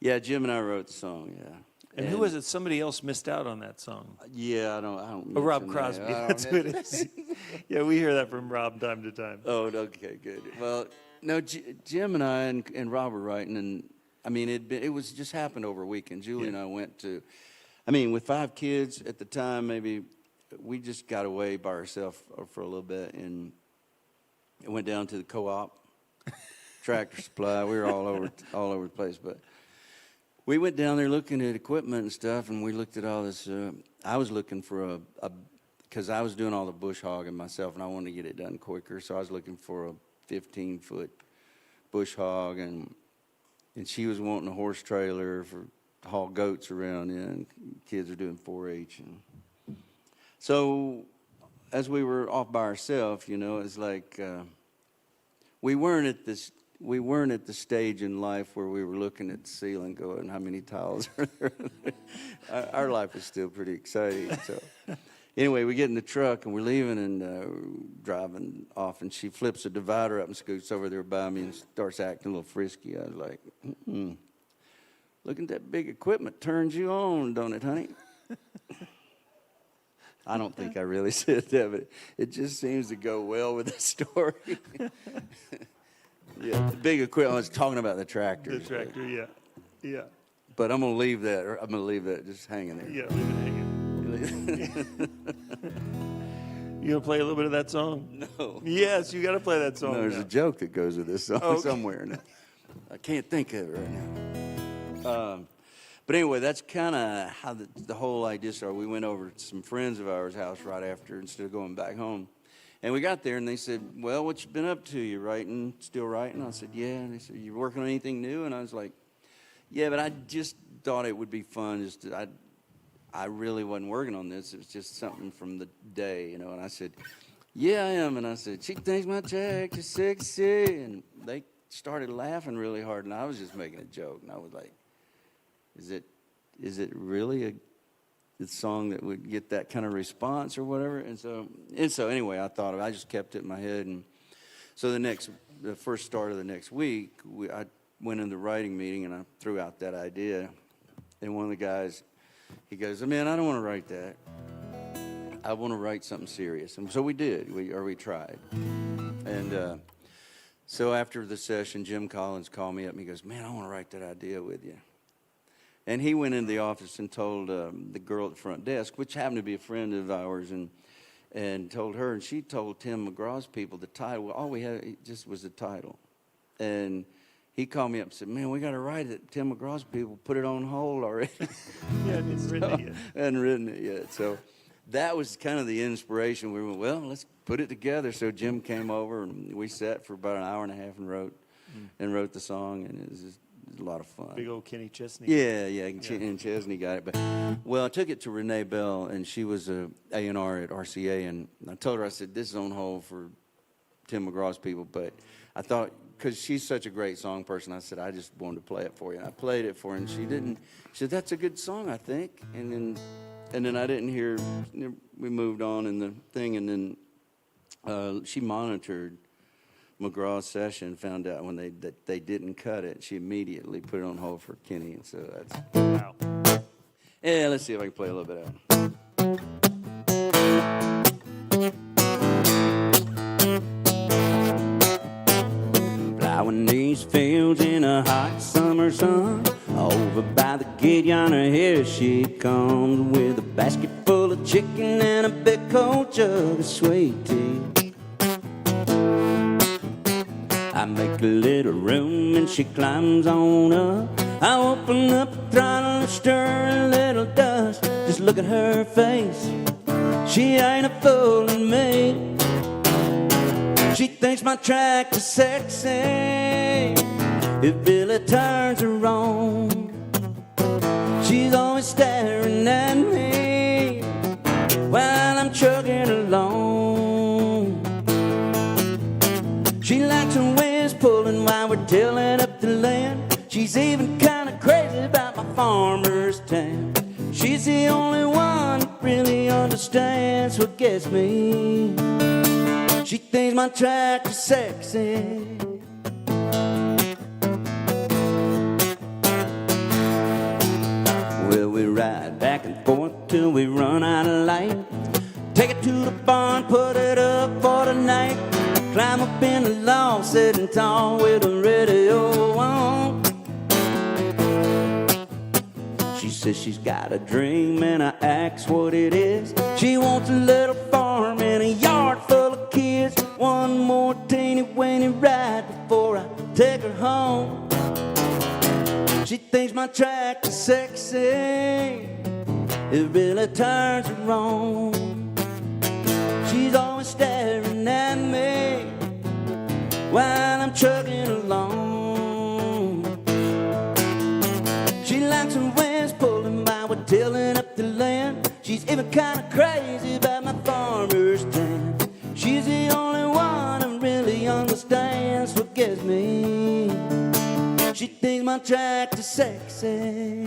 Yeah, Jim and I wrote the song. Yeah. And who was it? Somebody else missed out on that song. Yeah, I don't. Oh, Rob Crosby. That's who it is. Yeah, we hear that from Rob time to time. Oh, okay, good. Well, no, Jim and I and Rob were writing, and I mean, it was just happened over a weekend. Julie and I went to, with 5 kids at the time, maybe we just got away by ourselves for a little bit, and went down to the co-op, Tractor Supply. We were all over the place, but. We went down there looking at equipment and stuff, and we looked at all this. I was looking for because I was doing all the bush hogging myself, and I wanted to get it done quicker, so I was looking for a 15-foot bush hog, and she was wanting a horse trailer to haul goats around in, and kids are doing 4-H. And so as we were off by ourselves, it's like we weren't at the stage in life where we were looking at the ceiling going, how many tiles are there? Our life was still pretty exciting. So anyway, we get in the truck, and we're leaving and driving off, and she flips a divider up and scoots over there by me and starts acting a little frisky. I was like, looking at that big equipment turns you on, don't it, honey? I don't think I really said that, but it just seems to go well with the story. Yeah, the big equipment. I was talking about the tractor. The tractor, yeah. But I'm gonna leave that just hanging there. Yeah, leave it hanging. You gonna play a little bit of that song? No. Yes, you gotta play that song. No, there's a joke that goes with this song somewhere. Now. I can't think of it right now. But anyway, that's kind of how the whole idea started. We went over to some friends of ours' house right after, instead of going back home. And we got there, and they said, well, what you been up to? You writing, still writing? I said, yeah. And they said, you working on anything new? And I was like, yeah, but I just thought it would be fun. I really wasn't working on this. It was just something from the day, And I said, yeah, I am. And I said, she thinks my check is sexy. And they started laughing really hard, and I was just making a joke. And I was like, is it really a song that would get that kind of response or whatever? And so anyway, I just kept it in my head. And so the first start of the next week, I went in the writing meeting, and I threw out that idea. And one of the guys, he goes, man, I don't want to write that. I want to write something serious. And so we did, we tried. And so after the session, Jim Collins called me up, and he goes, man, I want to write that idea with you. And he went into the office and told the girl at the front desk, which happened to be a friend of ours, and told her, and she told Tim McGraw's people the title. All we had just was the title. And he called me up and said, man, we got to write it. Tim McGraw's people put it on hold already. Yeah, it's written it yet. Hadn't written it yet. So that was kind of the inspiration. We went, well, let's put it together. So Jim came over, and we sat for about an hour and a half and wrote the song, and it was just a lot of fun. Big old Kenny Chesney. Yeah, and Chesney got it. But well, I took it to Renee Bell, and she was a A&R at RCA, and I told her, I said, this is on hold for Tim McGraw's people, but I thought, because she's such a great song person, I said, I just wanted to play it for you. And I played it for her, and she said, that's a good song, I think. And then I didn't hear, we moved on in the thing, and then she monitored McGraw's session, found out when that they didn't cut it. She immediately put it on hold for Kenny, and so that's Wow. Yeah, let's see if I can play a little bit of it. Plowing these fields in a hot summer sun, over by the gate yonder, here she comes with a basket full of chicken and a big cold jug of sweet tea. I make a little room and she climbs on up. I open up the throttle and stir a little dust. Just look at her face, she ain't a fooling me. She thinks my track is sexy, it really turns her on. She's always staring at me while I'm chugging along. She likes her ways pulling while we're tilling up the land. She's even kind of crazy about my farmer's tan. She's the only one that really understands what gets me. She thinks my track is sexy. Well, we ride back and forth till we run out of light. Take it to the barn, put it up for the night. Climb up in the loft, sitting tall with the radio on. She says she's got a dream, and I ask what it is. She wants a little farm and a yard full of kids. One more teeny-weeny ride before I take her home. She thinks my track is sexy, it really turns her on. She's always staring at me while I'm chugging along. She likes her ways pulling by, we're tilling up the land. She's even kind of crazy about my farmer's tan. She's the only one who really understands what gets me. She thinks my track is sexy.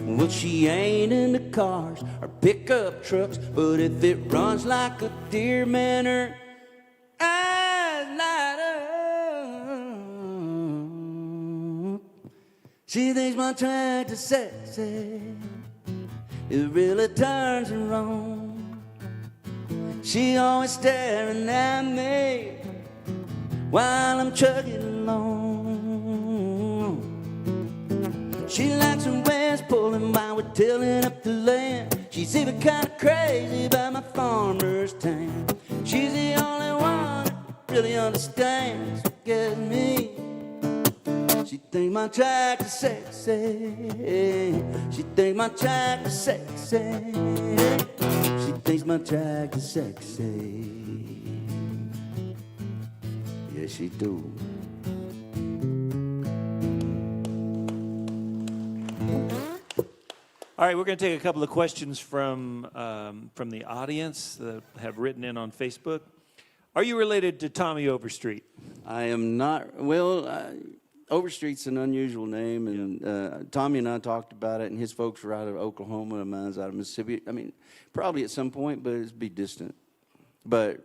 Well, she ain't into cars or pickup trucks, but if it runs like a deer, man, her eyes light up. She thinks my track is sexy, it really turns her on. She always staring at me while I'm chugging along. She likes her ways pulling while we're tilling up the land. She's even kind of crazy about my farmer's tan. She's the only one that really understands what gets me. She thinks my track is sexy. She thinks my track is sexy. She thinks my track is sexy. Yes, she do. All right, we're going to take a couple of questions from the audience that have written in on Facebook. Are you related to Tommy Overstreet? I am not. Well, Overstreet's an unusual name, and Tommy and I talked about it, and his folks were out of Oklahoma, and mine's out of Mississippi. I mean, probably at some point, but it'd be distant. But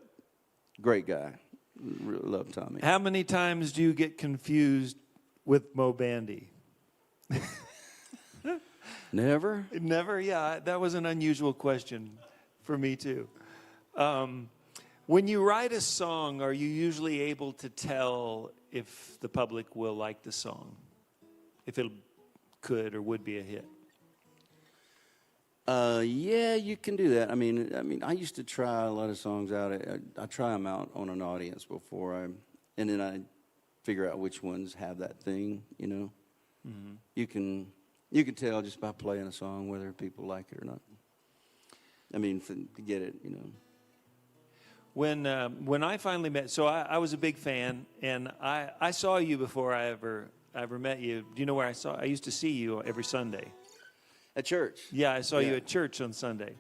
great guy. Really love Tommy. How many times do you get confused with Mo Bandy? Never? Never? Yeah, that was an unusual question for me, too. When you write a song, are you usually able to tell if the public will like the song? If it'll could or would be a hit? Yeah, you can do that. I mean, I used to try a lot of songs out. I try them out on an audience and then I figure out which ones have that thing. You know, Mm-hmm. you can tell just by playing a song whether people like it or not. I mean, to get it, you know. When I finally met, so I was a big fan, and I saw you before I ever met you. Do you know where I used to see you every Sunday. At church. Yeah, I saw you Yeah. at church on Sunday.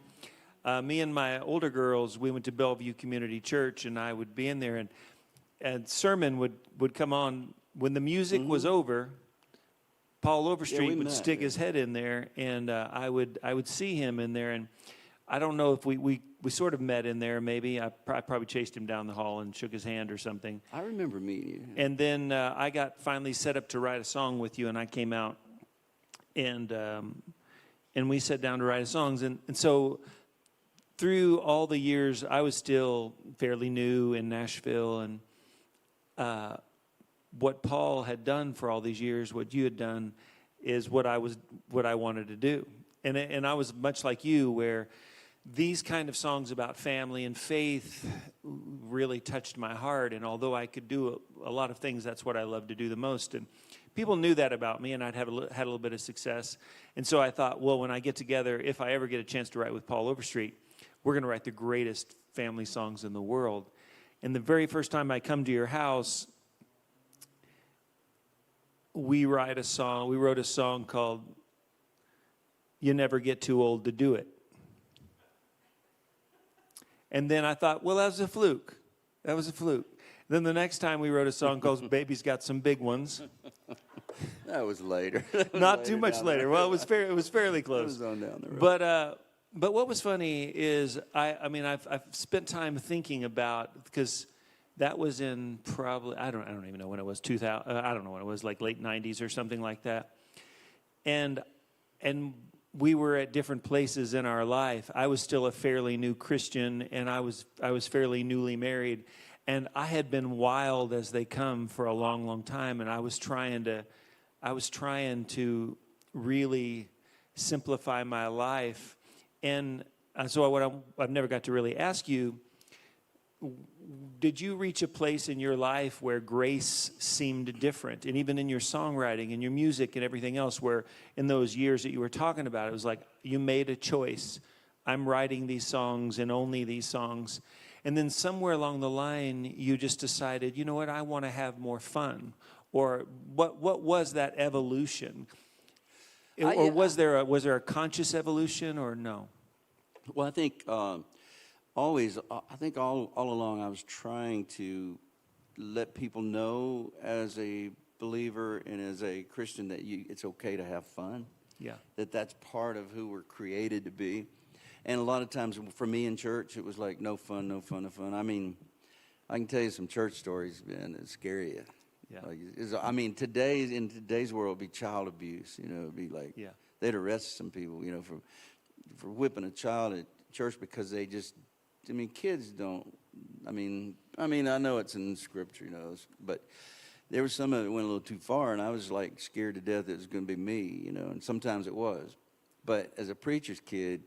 Me and my older girls, we went to Bellevue Community Church, and I would be in there, and sermon would come on. When the music was over, Paul Overstreet would met, stick yeah. his head in there, and I would see him in there, and I don't know if we sort of met in there. Maybe I probably chased him down the hall and shook his hand or something. I remember meeting you. And then I got finally set up to write a song with you, and I came out, and we sat down to write songs. And so through all the years, I was still fairly new in Nashville. And what Paul had done for all these years, what you had done, is what I wanted to do. And I was much like you, where these kind of songs about family and faith really touched my heart. And although I could do a lot of things, that's what I love to do the most. And people knew that about me, and I'd had a little bit of success. And so I thought, well, when I get together, if I ever get a chance to write with Paul Overstreet, we're going to write the greatest family songs in the world. And the very first time I come to your house, we wrote a song called "You Never Get Too Old to Do It." And then I thought, well, that was a fluke. Then the next time we wrote a song called "Baby's Got Some Big Ones." That was later. Not too much later. Well, it was fairly close. It was on down the road. But what was funny is I've spent time thinking about, because that was in probably I don't even know when it was, 2000. I don't know when it was, like late 90s or something like that. And we were at different places in our life. I was still a fairly new Christian, and I was fairly newly married, and I had been wild as they come for a long, long time, and I was trying to really simplify my life. And so what I've never got to really ask you, did you reach a place in your life where grace seemed different? And even in your songwriting and your music and everything else, where in those years that you were talking about, it was like you made a choice. I'm writing these songs and only these songs. And then somewhere along the line, you just decided, you know what, I want to have more fun. Or what was that evolution? Or was there a conscious evolution, or no? Well, I think all along I was trying to let people know, as a believer and as a Christian, that it's okay to have fun. Yeah. That's part of who we're created to be. And a lot of times for me in church, it was like no fun, no fun, no fun. I mean, I can tell you some church stories, man, that scare you. Yeah. In today's world, it'd be child abuse. You know, it'd be like they'd arrest some people, you know, for whipping a child at church because they just. I mean, kids don't. I mean, I know it's in Scripture, you know, but there was some of it went a little too far, and I was like scared to death it was going to be me, you know. And sometimes it was, but as a preacher's kid,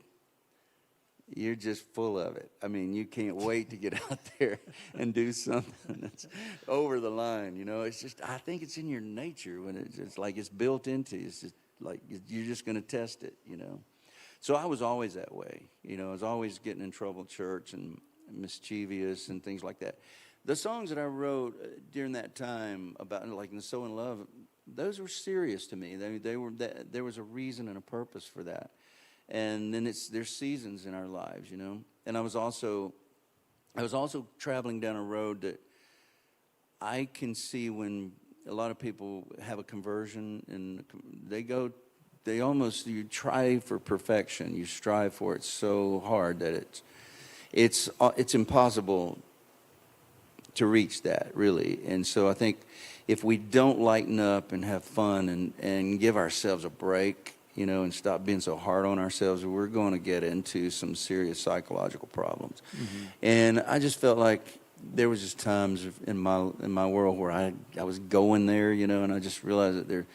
you're just full of it. I mean, you can't wait to get out there and do something that's over the line, you know. It's just, I think it's in your nature when it's just like it's built into you. It's just like you're just going to test it, you know. So I was always that way, you know. I was always getting in trouble at church and mischievous and things like that. The songs that I wrote during that time about, like, So in Love, those were serious to me. There was a reason and a purpose for that. And then there's seasons in our lives, you know. And I was also traveling down a road that I can see when a lot of people have a conversion and you try for perfection. You strive for it so hard that it's impossible to reach that, really. And so I think if we don't lighten up and have fun and give ourselves a break, you know, and stop being so hard on ourselves, we're going to get into some serious psychological problems. Mm-hmm. And I just felt like there was just times in my world where I was going there, you know, and I just realized that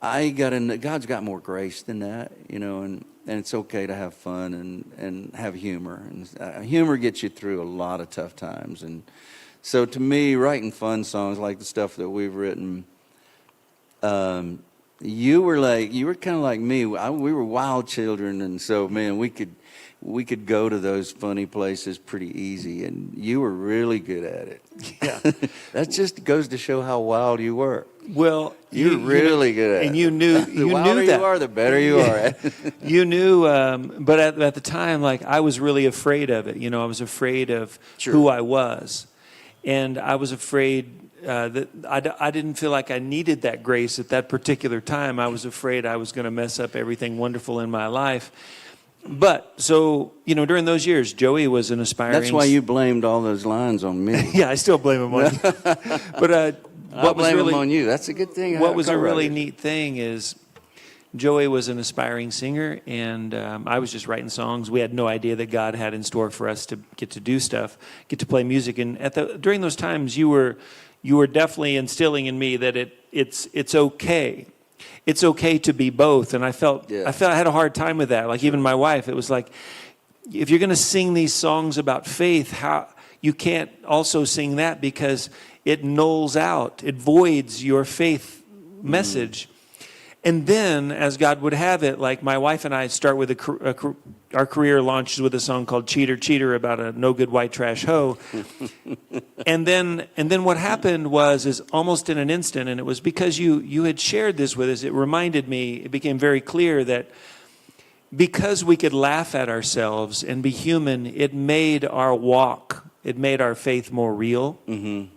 God's got more grace than that, you know, and it's okay to have fun and have humor. And humor gets you through a lot of tough times. And so to me, writing fun songs like the stuff that we've written, you were kind of like me. We were wild children, and so man, we could go to those funny places pretty easy, and you were really good at it. Yeah. That just goes to show how wild you were. Well, you're really good at it. And you knew the wilder that. you are, the better you are. You knew, but at the time, like, I was really afraid of it. You know, I was afraid of who I was, and I was afraid that I didn't feel like I needed that grace at that particular time. I was afraid I was going to mess up everything wonderful in my life. But so, you know, during those years, Joey was an aspiring. That's why you blamed all those lines on me. Yeah, I still blame him on you. But I blame them on you. That's a good thing. What was a really neat thing is Joey was an aspiring singer, and I was just writing songs. We had no idea that God had in store for us to get to do stuff, get to play music. And during those times, you were definitely instilling in me that it's okay. It's okay to be both. And I felt I had a hard time with that. Like, even my wife, it was like, if you're going to sing these songs about faith, how you can't also sing that, because it nulls out, it voids your faith message. And then, as God would have it, like, my wife and I start with our career launches with a song called Cheater, Cheater, about a no good white trash hoe. and then what happened is almost in an instant, and it was because you had shared this with us, it reminded me, it became very clear that because we could laugh at ourselves and be human, it made our walk, it made our faith more real. Mm-hmm.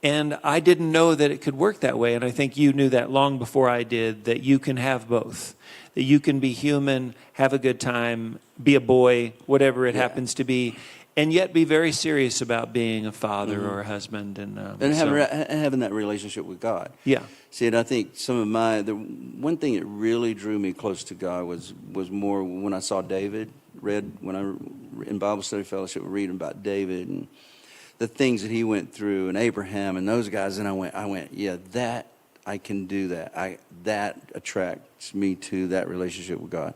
And I didn't know that it could work that way. And I think you knew that long before I did, that you can have both. That you can be human, have a good time, be a boy, whatever it happens to be, and yet be very serious about being a father or a husband. And having that relationship with God. Yeah. See, and I think the one thing that really drew me close to God was more when I saw David, when I in Bible study fellowship, reading about David and the things that he went through, and Abraham and those guys, and I went, yeah, that I can do that. That attracts me to that relationship with God,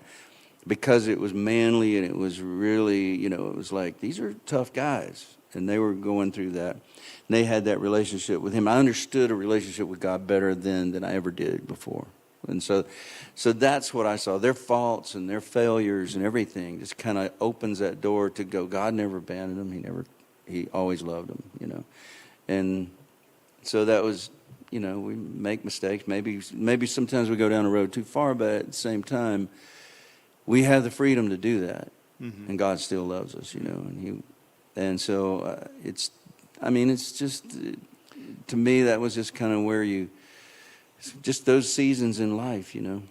because it was manly and it was really, you know, it was like, these are tough guys, and they were going through that. And they had that relationship with him. I understood a relationship with God better than I ever did before. And so that's what I saw. Their faults and their failures and everything just kind of opens that door to go, God never abandoned them. He always loved them, you know. And so that was, you know, we make mistakes. Maybe sometimes we go down the road too far, but at the same time, we have the freedom to do that. Mm-hmm. And God still loves us, you know. And so it's just, to me, that was just kind of where just those seasons in life, you know.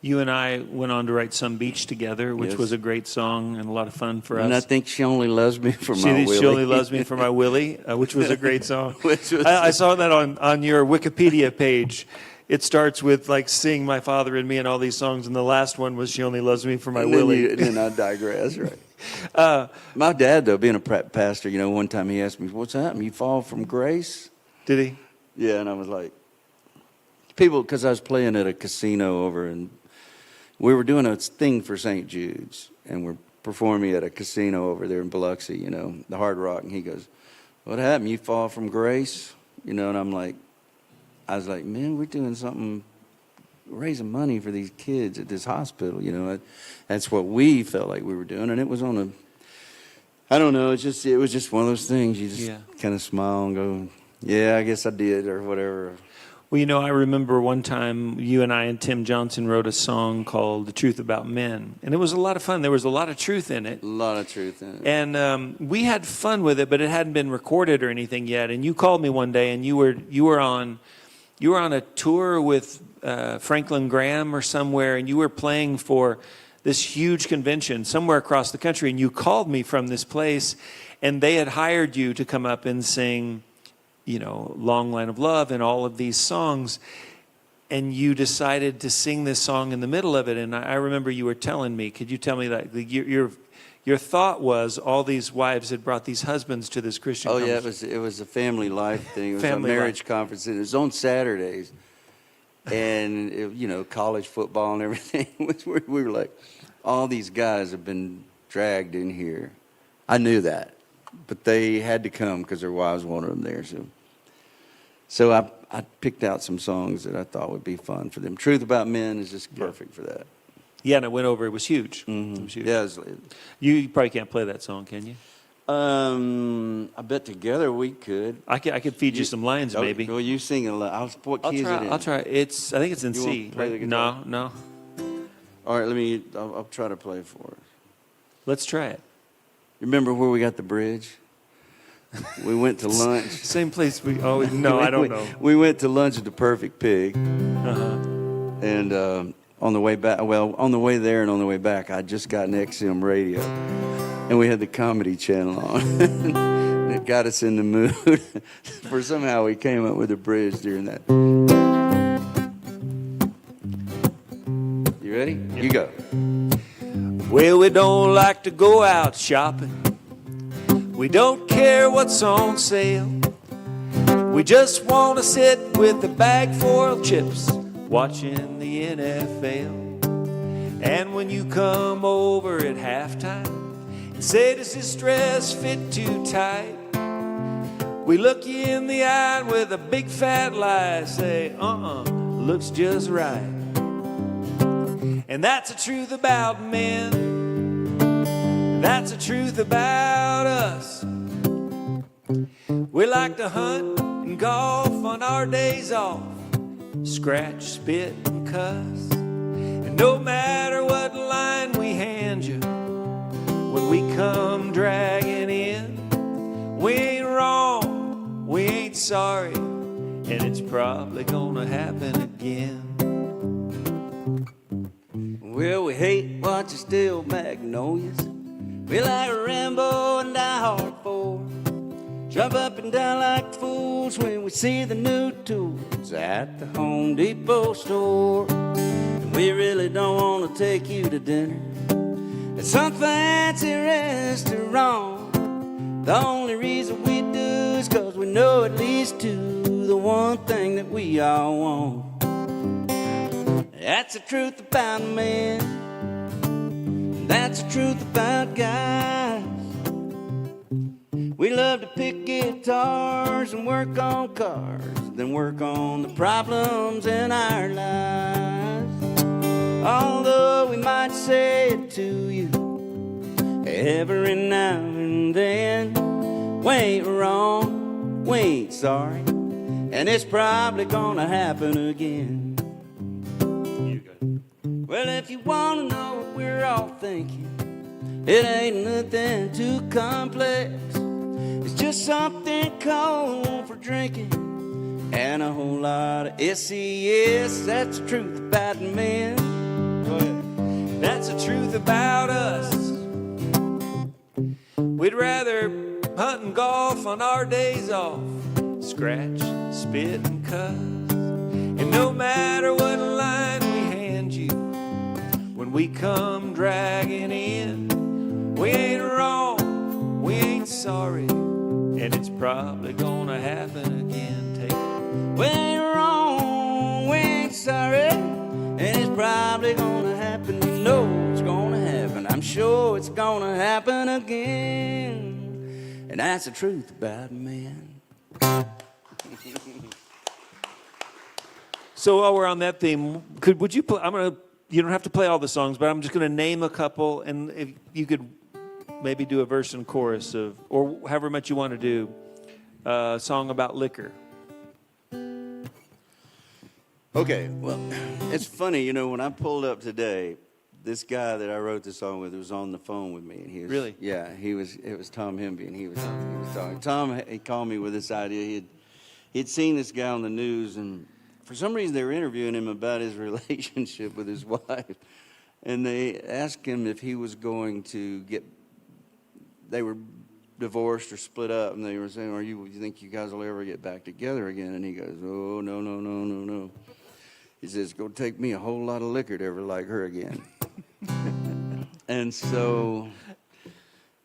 You and I went on to write Some Beach together, which was a great song and a lot of fun for us. And I think She Only Loves Me for My Willie. She Only Loves Me for My Willie, which was a great song. I saw that on your Wikipedia page. It starts with, like, Sing My Father and Me and all these songs, and the last one was She Only Loves Me for My Willie. And then I digress, right. My dad, though, being a pastor, you know, one time he asked me, what's happened? You fall from grace? Did he? Yeah, and I was like, because I was playing at a casino over in, we were doing a thing for St. Jude's, and we're performing at a casino over there in Biloxi, you know, the Hard Rock. And he goes, what happened? You fall from grace? You know, and I was like, man, we're doing something, raising money for these kids at this hospital, you know. That's what we felt like we were doing. And it was I don't know, it was just one of those things. You just kind of smile and go, yeah, I guess I did, or whatever. Well, you know, I remember one time you and I and Tim Johnson wrote a song called The Truth About Men. And it was a lot of fun. There was a lot of truth in it. A lot of truth in it. And we had fun with it, but it hadn't been recorded or anything yet. And you called me one day, and you were on a tour with Franklin Graham or somewhere, and you were playing for this huge convention somewhere across the country. And you called me from this place, and they had hired you to come up and sing, you know, Long Line of Love and all of these songs, and you decided to sing this song in the middle of it. And I remember you were telling me, could you tell me that your thought was all these wives had brought these husbands to this Christian conference? Yeah, it was a family life thing. It was a marriage conference, and it was on Saturdays. And, college football and everything. We were like, all these guys have been dragged in here. I knew that. But they had to come because their wives wanted them there. So I picked out some songs that I thought would be fun for them. Truth About Men is just perfect for that. Yeah, and it went over. It was huge. Mm-hmm. It was huge. Yeah, You probably can't play that song, can you? I bet together we could. I could feed you some lines, maybe. Well, you sing a lot. What key is it in? I'll try. I think it's in You C. want to play the guitar? No. All right, I'll try to play for us. Let's try it. You remember where we got the bridge? We went to lunch. Same place we always. No, I don't know. We went to lunch at the Perfect Pig. Uh-huh. And on the way back, on the way there and on the way back, I just got an XM radio. And we had the Comedy Channel on. And it got us in the mood. For somehow we came up with a bridge during that. You ready? Yeah. You go. Well, we don't like to go out shopping. We don't care what's on sale. We just want to sit with a bag full of chips, watching the NFL. And when you come over at halftime and say, does this dress fit too tight? We look you in the eye with a big fat lie, say, looks just right. And that's the truth about men. That's the truth about us. We like to hunt and golf on our days off, scratch, spit, and cuss. And no matter what line we hand you, when we come dragging in, we ain't wrong, we ain't sorry, and it's probably gonna happen again. Well, we hate watching still magnolias. We like Rambo and Die Hard 4. Jump up and down like fools when we see the new tools at the Home Depot store. And we really don't want to take you to dinner at some fancy restaurant. The only reason we do is 'cause we know at least two, the one thing that we all want. That's the truth about men. That's the truth about guys. We love to pick guitars and work on cars, then work on the problems in our lives. Although we might say it to you every now and then, we ain't wrong, we ain't sorry, and it's probably gonna happen again. Well, if you want to know what we're all thinking, it ain't nothing too complex. It's just something cold for drinking and a whole lot of SES. That's the truth about men. Go ahead. That's the truth about us. We'd rather hunt and golf on our days off, scratch, spit, and cuss. And no matter what line we hand you, when we come dragging in, we ain't wrong, we ain't sorry, and it's probably gonna happen again. Take it. We ain't wrong, we ain't sorry, and it's probably gonna happen. You know it's gonna happen. I'm sure it's gonna happen again. And that's the truth about men. So while we're on that theme, would you play? You don't have to play all the songs, but I'm just going to name a couple, and if you could maybe do a verse and chorus of, or however much you want to do, a song about liquor. Okay, well, it's funny, when I pulled up today, this guy that I wrote this song with was on the phone with me, and he was Really? Yeah, it was Tom Hemby, and he was talking. Tom, he called me with this idea. He'd seen this guy on the news, and for some reason, they were interviewing him about his relationship with his wife. And they asked him if he was going to they were divorced or split up. And they were saying, you think you guys will ever get back together again? And he goes, oh, no. He says, it's going to take me a whole lot of liquor to ever like her again. And so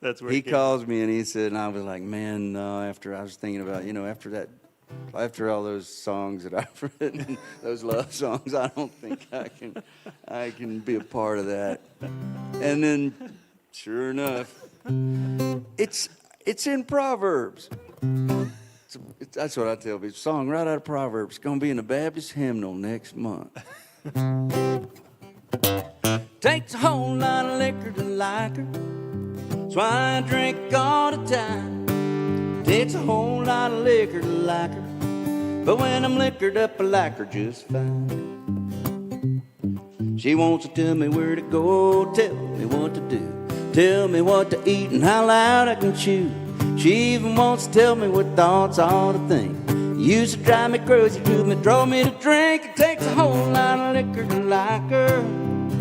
That's where he calls me and he said, and I was like, man, no, after I was thinking about, after that After all those songs that I've written, those love songs, I don't think I can be a part of that. And then, sure enough, it's in Proverbs. That's what I tell people. Song right out of Proverbs. It's going to be in the Baptist hymnal next month. Takes a whole lot of liquor to like her. That's why I drink all the time. Takes a whole lot of liquor to like her. But when I'm liquored up, I like her just fine. She wants to tell me where to go, tell me what to do, tell me what to eat and how loud I can chew. She even wants to tell me what thoughts I ought to think. Used to drive me crazy, drove me to drink. It takes a whole lot of liquor to like her.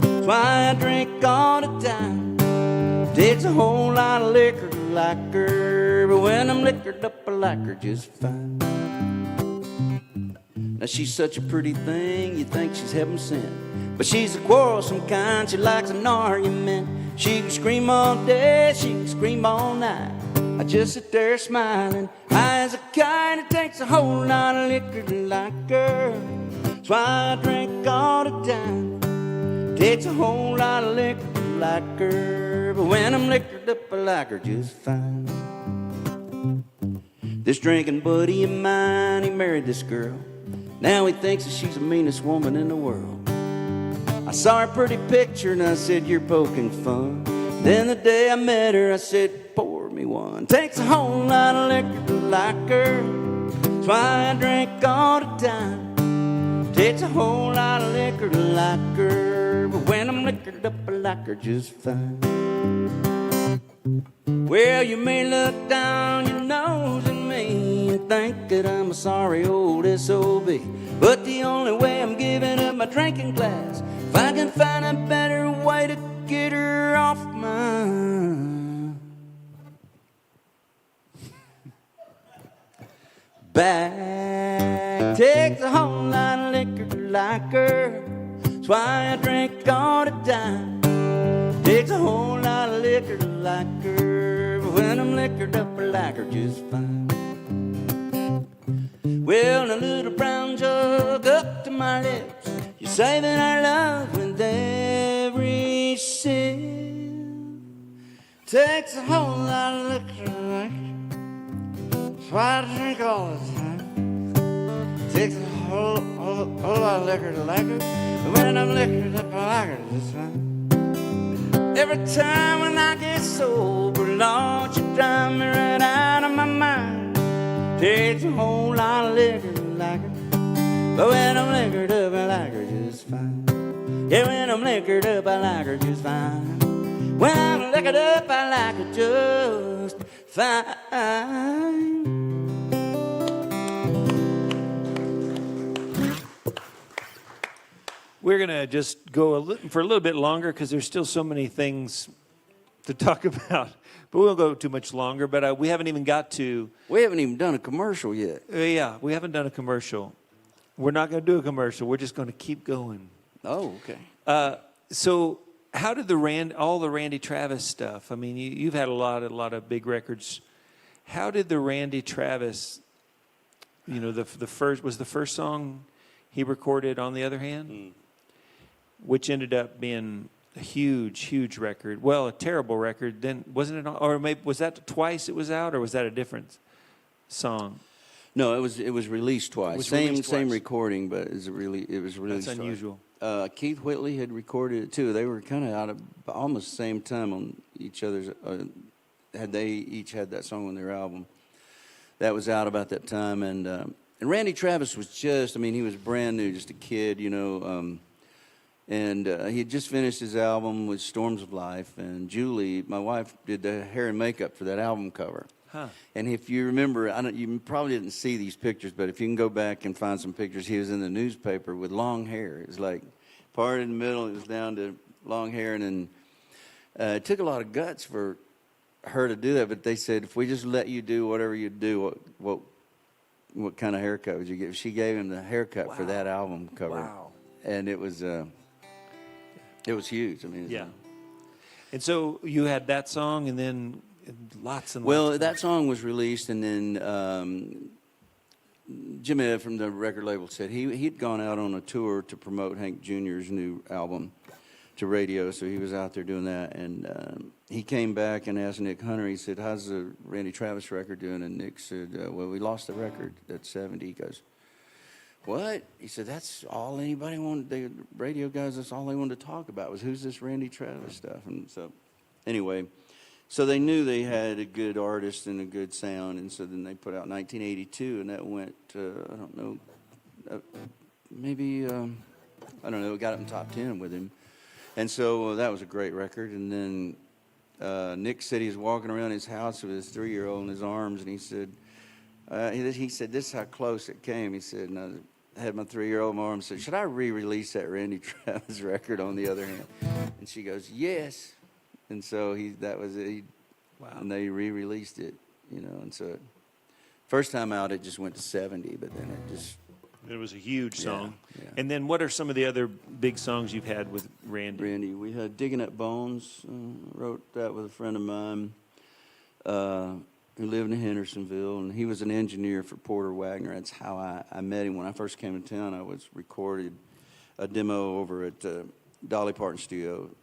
That's why I drink all the time. It takes a whole lot of liquor to like her. But when I'm liquored up, I like her just fine. Now she's such a pretty thing, you think she's heaven sent. But she's a quarrelsome kind, she likes an argument. She can scream all day, she can scream all night. I just sit there smiling, eyes are kind. It takes a whole lot of liquor to like her. That's why I drink all the time. It takes a whole lot of liquor to like her. But when I'm liquored up, I like her just fine. This drinking buddy of mine, he married this girl. Now he thinks that she's the meanest woman in the world. I saw her pretty picture and I said, you're poking fun. Then the day I met her, I said, pour me one. Takes a whole lot of liquor to like her. That's why I drink all the time. Takes a whole lot of liquor to like her. But when I'm liquored up, I like her just fine. Well, you may look down your nose at me and think that I'm a sorry old SOB. But the only way I'm giving up my drinking glass, if I can find a better way to get her off my back. Takes a whole lot of liquor to like her. That's why I drink all the time. Takes a whole lot of liquor to like her. But when I'm liquored up, I like her just fine. Well, a little brown jug up to my lips, you're saving our love with every sip. Takes a whole lot of liquor to like her. That's why I drink all the time. Takes a whole lot of liquor to like her. But when I'm liquored up, I like her just fine. Every time when I get sober, Lord, you drive me right out of my mind. Takes a whole lot of liquor to like her. But when I'm liquored up, I like her just fine. Yeah, when I'm liquored up, I like her just fine. When I'm liquored up, I like her just fine. We're going to just go for a little bit longer because there's still so many things to talk about. But we won't go too much longer. But we haven't even got to... We haven't even done a commercial yet. Yeah, we haven't done a commercial. We're not going to do a commercial. We're just going to keep going. Oh, okay. So how did all the Randy Travis stuff? I mean, you've had a lot of big records. How did the Randy Travis, the first song he recorded On the Other Hand, which ended up being a huge record. Well, a terrible record. Then wasn't it? Or maybe was that twice it was out, or was that a different song? No, it was released twice. Same twice. recording, but it was released. That's unusual. Keith Whitley had recorded it too. They were kind of out of almost the same time on each other's. They each had that song on their album. That was out about that time, and Randy Travis was just. I mean, he was brand new, just a kid, and he had just finished his album with Storms of Life, and Julie, my wife, did the hair and makeup for that album cover. Huh. And if you remember, you probably didn't see these pictures, but if you can go back and find some pictures, he was in the newspaper with long hair. It was like part in the middle, it was down to long hair, and then it took a lot of guts for her to do that. But they said, if we just let you do whatever you do, what kind of haircut would you give? She gave him the haircut for that album cover. Wow. And it was huge. I mean, Yeah. And so you had that song, and then lots and lots. Well, that song was released, and then Jim Ed from the record label said he'd gone out on a tour to promote Hank Jr.'s new album to radio, so he was out there doing that, and he came back and asked Nick Hunter, he said, how's the Randy Travis record doing? And Nick said, well, we lost the record at 70. He goes, what? He said, that's all anybody wanted, the radio guys, that's all they wanted to talk about was who's this Randy Travis stuff. And so, anyway, so they knew they had a good artist and a good sound, and so then they put out 1982, and that went, I don't know, maybe, I don't know, it got up in top 10 with him. And so that was a great record. And then Nick said he was walking around his house with his 3-year-old in his arms, and he said, this is how close it came. He said, and I had my 3-year-old in my arms, said, should I re-release that Randy Travis record on the other hand? And she goes, yes. And so that was it. Wow. And they re-released it, you know. And so first time out, it just went to 70, but then it was a huge song. Yeah. And then what are some of the other big songs you've had with Randy? We had Digging Up Bones. Wrote that with a friend of mine who lived in Hendersonville, and he was an engineer for Porter Wagner. That's how I met him. When I first came to town, I was recorded a demo over at Dolly Parton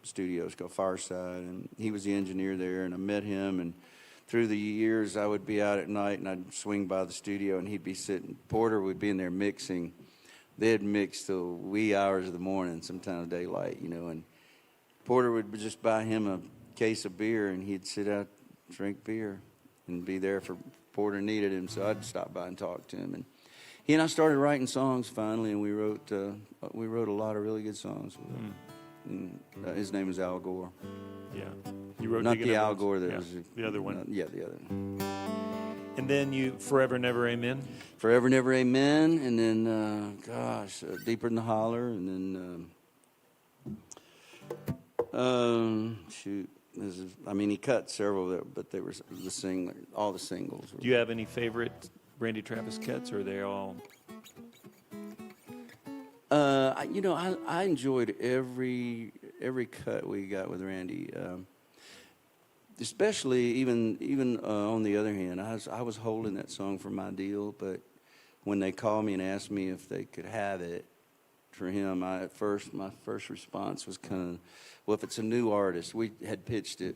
Studios called Fireside, and he was the engineer there, and I met him, and through the years, I would be out at night, and I'd swing by the studio, and he'd be sitting. Porter would be in there mixing. They'd mix till wee hours of the morning, sometimes daylight, you know. And Porter would just buy him a case of beer, and he'd sit out, drink beer, and be there for Porter needed him. So I'd stop by and talk to him. And he and I started writing songs finally, and we wrote a lot of really good songs. And, his name is Al Gore. Yeah. You wrote not the Al Gore that was the other one. Yeah, the other one. And then you Forever Never Amen. Forever Never Amen, and then Deeper Than the Holler, and then shoot. He cut several of it, but they were all the singles. Do you have any favorite Randy Travis cuts, or are they all? I enjoyed every cut we got with Randy. Especially even on the other hand, I was holding that song for my deal, but when they called me and asked me if they could have it for him, my first response was kind of, well, if it's a new artist, we had pitched it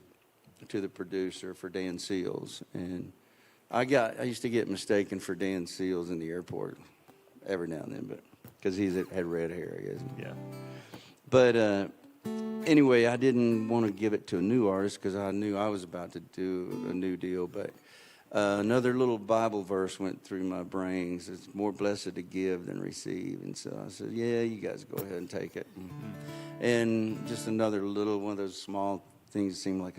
to the producer for Dan Seals, and I used to get mistaken for Dan Seals in the airport every now and then, but because he had red hair, I guess. Yeah. But anyway, I didn't want to give it to a new artist because I knew I was about to do a new deal. But another little Bible verse went through my brains. It's more blessed to give than receive. And so I said, yeah, you guys go ahead and take it. Mm-hmm. And just another little one of those small things seemed like,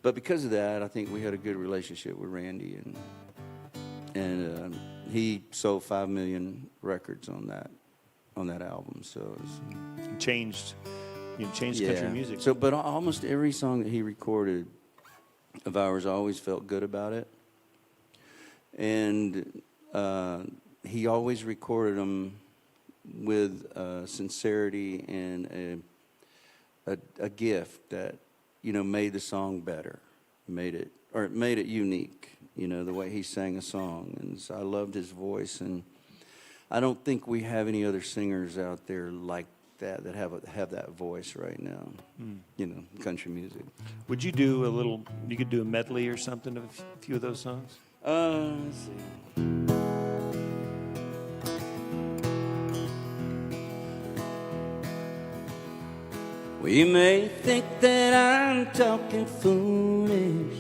But because of that, I think we had a good relationship with Randy. And he sold 5 million records on that album. So it was, changed country music. So, but almost every song that he recorded of ours, I always felt good about it. And he always recorded them with sincerity and a gift that made the song better, made it unique. The way he sang a song, and so I loved his voice, and I don't think we have any other singers out there like that have that voice right now. Country music. Would you do you could do a medley or something of a few of those songs? Let's see. Well, you may think that I'm talking foolish.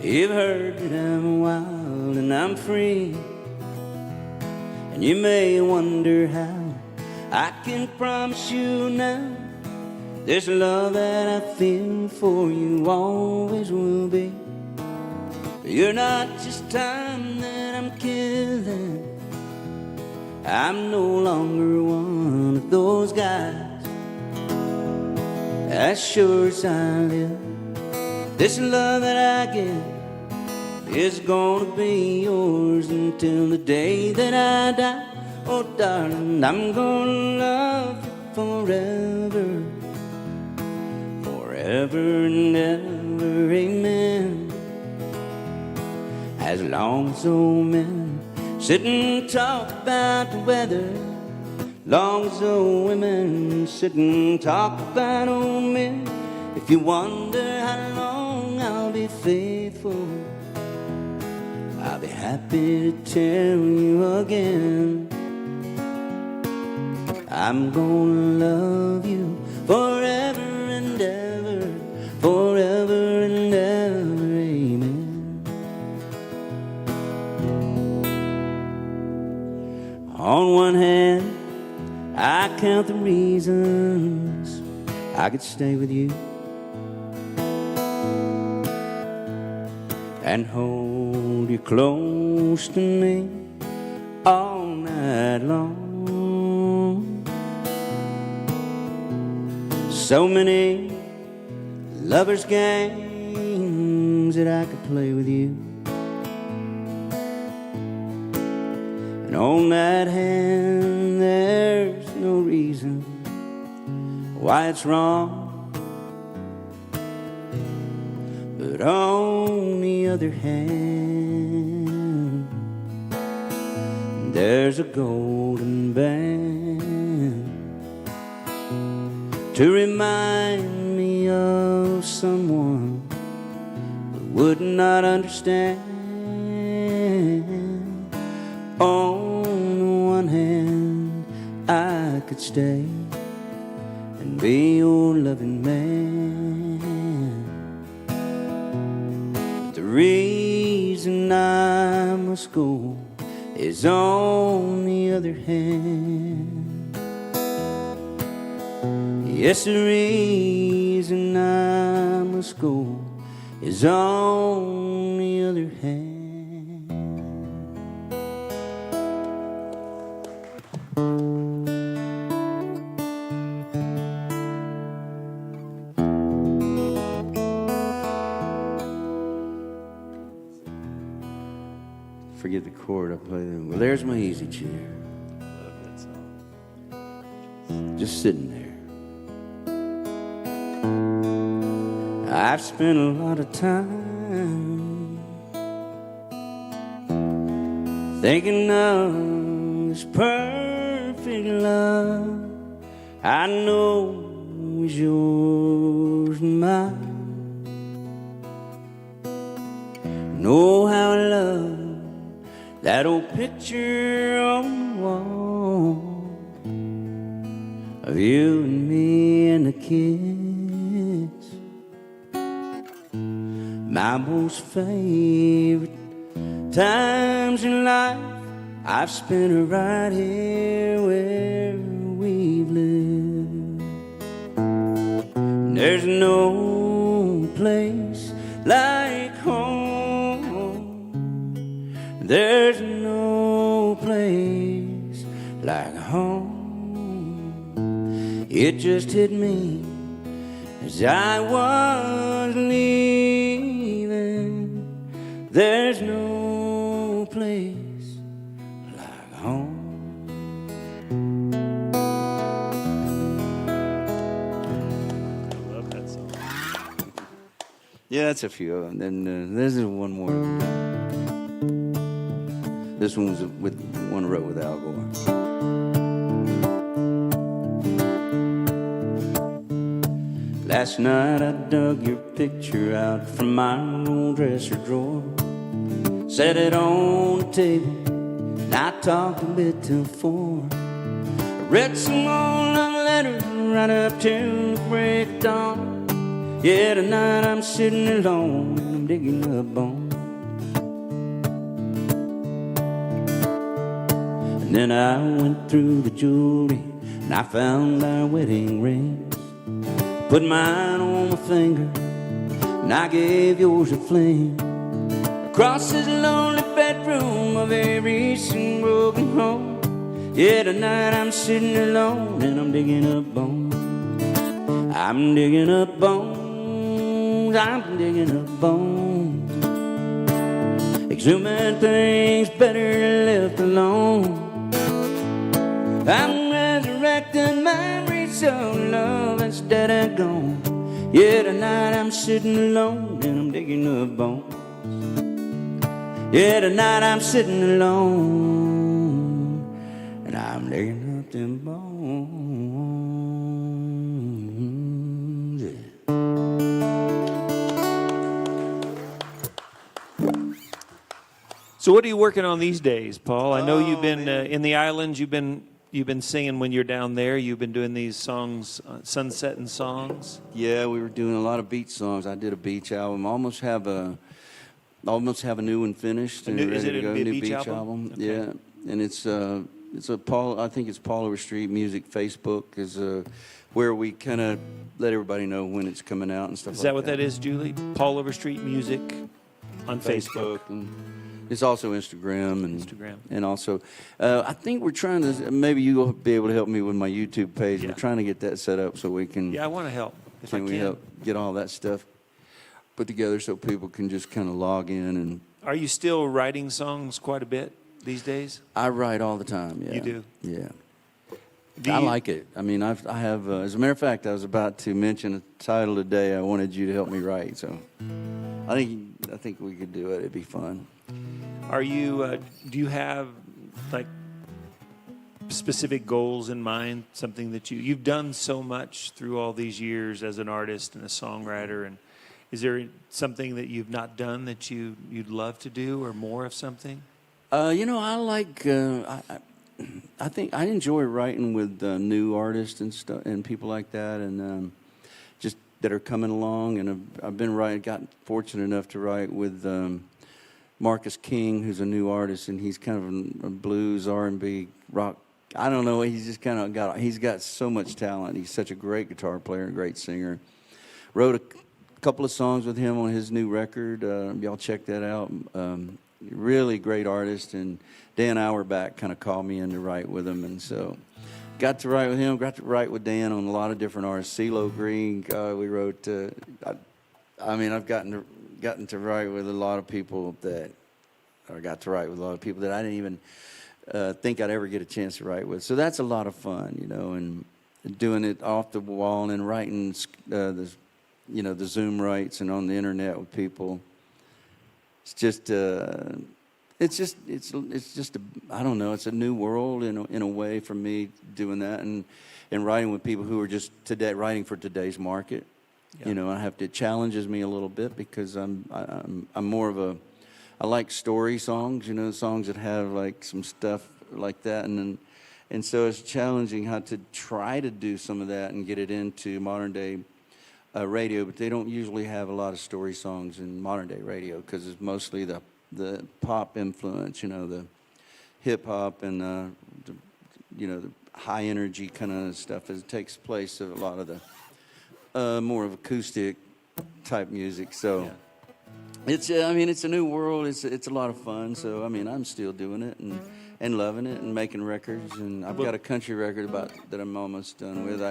You've heard that I'm wild and I'm free, and you may wonder how I can promise you now this love that I feel for you always will be. You're not just time that I'm killing. I'm no longer one of those guys. As sure as I live, this love that I give is gonna be yours until the day that I die. Oh, darling, I'm gonna love you forever, forever and ever, amen. As as long as old men sit and talk about the weather, long as old women sit and talk about old men. If you wonder how long I'll be faithful, I'll be happy to tell you again. I'm gonna love you forever and ever, forever and ever, amen. On one hand, I count the reasons I could stay with you and hold you close to me all night long. So many lovers' games that I could play with you. And on that hand, there's no reason why it's wrong. But on the other hand, there's a golden band to remind me of someone who would not understand. On the one hand, I could stay and be your loving man. But the reason I must go is on the other hand. Yes, the reason I must go is on the other hand. Forget the chord, I play them. Well, there's my easy chair. Love that song. Just sitting there. I've spent a lot of time thinking of this perfect love I know is yours and mine. Know how I love that old picture on the wall of you and me and the kids. My most favorite times in life I've spent her right here where we've lived. There's no place like home. There's no place like home. It just hit me as I was leaving. There's no place like home. I love that song. Yeah, that's a few. And then there's one more. This one was with one wrote with Al Gore. Last night I dug your picture out from my old dresser drawer, set it on the table, and I talked a bit till 4. I read some old love letters right up till the break of dawn. Yeah, tonight I'm sitting alone and I'm digging up bones. And then I went through the jewelry and I found our wedding rings. Put mine on my finger, and I gave yours a fling. Across this lonely bedroom of a recent broken home. Yeah, tonight I'm sitting alone, and I'm digging up bones. I'm digging up bones, I'm digging up bones. Exhuming things better left alone. I'm resurrecting memories of love that's dead and gone. Yeah, tonight I'm sitting alone and I'm digging up bones. Yeah, tonight I'm sitting alone, and I'm laying up them bones. Yeah. So what are you working on these days, Paul? I know you've been man. in the islands. You've been singing when you're down there. You've been doing these songs, sunset and songs. Yeah, we were doing a lot of beach songs. I did a beach album. Almost have a new one finished and Is ready it to go. a New beach album? Okay. Yeah, and it's a Paul. I think it's Paul Overstreet Music. Facebook is where we kind of let everybody know when it's coming out and stuff. Is that what that is, Julie? Paul Overstreet Music on Facebook. And it's also Instagram and Instagram. and also I think we're trying to. Maybe you'll be able to help me with my YouTube page. Yeah. We're trying to get that set up so we can. Yeah, I want to help if I Can we can. help get all that stuff put together so people can just kind of log in and. Are you still writing songs quite a bit these days? I write all the time. Yeah. You do? Yeah. Do I you- like it. I mean, I have. As a matter of fact, I was about to mention a title today. I wanted you to help me write. So, I think we could do it. It'd be fun. Are you? Do you have like specific goals in mind? Something that you've done so much through all these years as an artist and a songwriter, and is there something that you've not done that you'd love to do, or more of something? You know, I like. I think I enjoy writing with new artists and stuff and people like that, and just that are coming along. And I've been gotten fortunate enough to write with Marcus King, who's a new artist, and he's kind of a blues, R&B, rock. I don't know. He's just kind of he's got so much talent. He's such a great guitar player and great singer. Wrote a couple of songs with him on his new record. Y'all check that out. Really great artist. And Dan Auerbach kind of called me in to write with him. And so got to write with him, got to write with Dan on a lot of different artists. CeeLo Green, we wrote. I mean, I've gotten to write with a lot of people that, or got to write with a lot of people that I didn't even think I'd ever get a chance to write with. So that's a lot of fun, you know, and doing it off the wall and writing the Zoom writes and on the internet with people. It's just I don't know. It's a new world in a way for me doing that and writing with people who are just writing for today's market. Yeah. You know, it challenges me a little bit because I'm more of I like story songs. You know, songs that have like some stuff like that, and so it's challenging how to try to do some of that and get it into modern day radio. But they don't usually have a lot of story songs in modern day radio because it's mostly the pop influence. You know, the hip hop and the high energy kind of stuff. It takes place of a lot of the more of acoustic type music. So yeah. It's it's a new world. It's a lot of fun. So I mean, I'm still doing it and loving it and making records. And I've got a country record that I'm almost done with.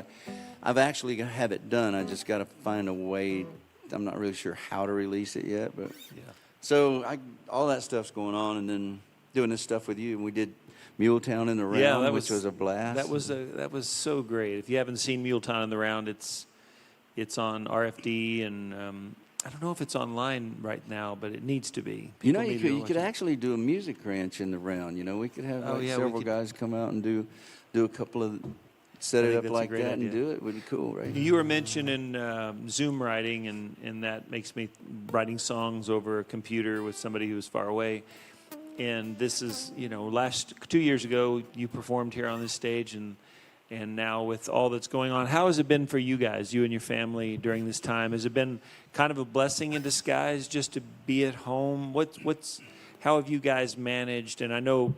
I've actually have it done. I just got to find a way. I'm not really sure how to release it yet, but yeah. So all that stuff's going on, and then doing this stuff with you. And we did Muletown in the Round, which was a blast. That was so great. If you haven't seen Muletown in the Round, it's on RFD, and I don't know if it's online right now, but it needs to be. People you could actually do a music ranch in the Round. You know, we could have several guys come out and do a couple of set it up like that and do it. It would be cool, right? You were mentioning Zoom writing, and that makes me writing songs over a computer with somebody who's far away. And this is, 2 years ago, you performed here on this stage, and now with all that's going on, how has it been for you guys, you and your family, during this time? Has it been kind of a blessing in disguise just to be at home? How have you guys managed? And I know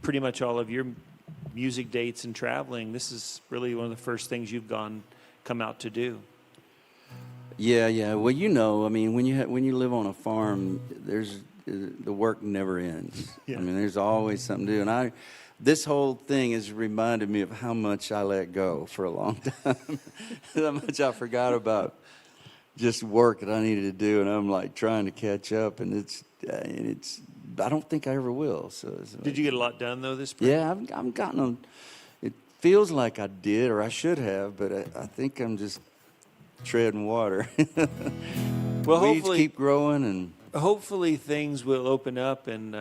pretty much all of your music dates and traveling, this is really one of the first things you've come out to do. Yeah. Well, I mean, when you live on a farm, the work never ends. Yeah. I mean, there's always something to do. And this whole thing has reminded me of how much I let go for a long time. How much I forgot about just work that I needed to do, and I'm like trying to catch up, and it's I don't think I ever will. So did you get a lot done though this spring? Yeah, I've gotten it feels like I did, or I should have, but I think I'm just treading water. Well, Weeds hopefully keep growing, and hopefully things will open up and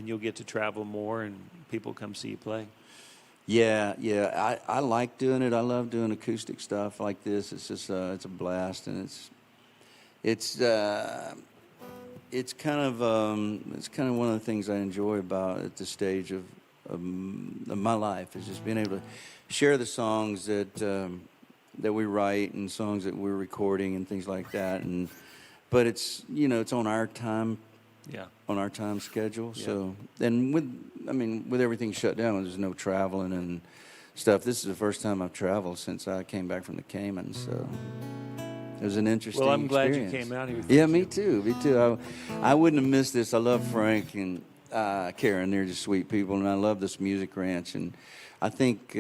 you'll get to travel more and people come see you play. Yeah, yeah. I like doing it. I love doing acoustic stuff like this. It's just it's a blast, and it's kind of one of the things I enjoy about at this stage of my life is just being able to share the songs that we write and songs that we're recording and things like that. But it's it's on our time. Yeah. On our time schedule. Yeah. So, and with everything shut down, there's no traveling and stuff. This is the first time I've traveled since I came back from the Caymans. So it was an interesting Well, I'm glad experience. you came out here. Yeah, me too. Me too. I wouldn't have missed this. I love Frank and Karen. They're just sweet people, and I love this music ranch. And I think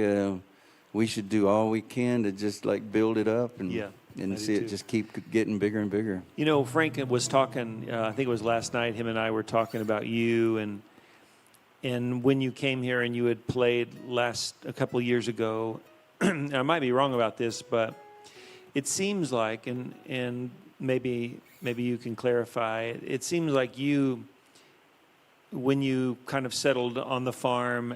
we should do all we can to just like build it up and see it just keep getting bigger and bigger. You know, Frank was talking, I think it was last night, him and I were talking about you and when you came here and you had played a couple of years ago, I might be wrong about this, but it seems like, and maybe you can clarify, it seems like you, when you kind of settled on the farm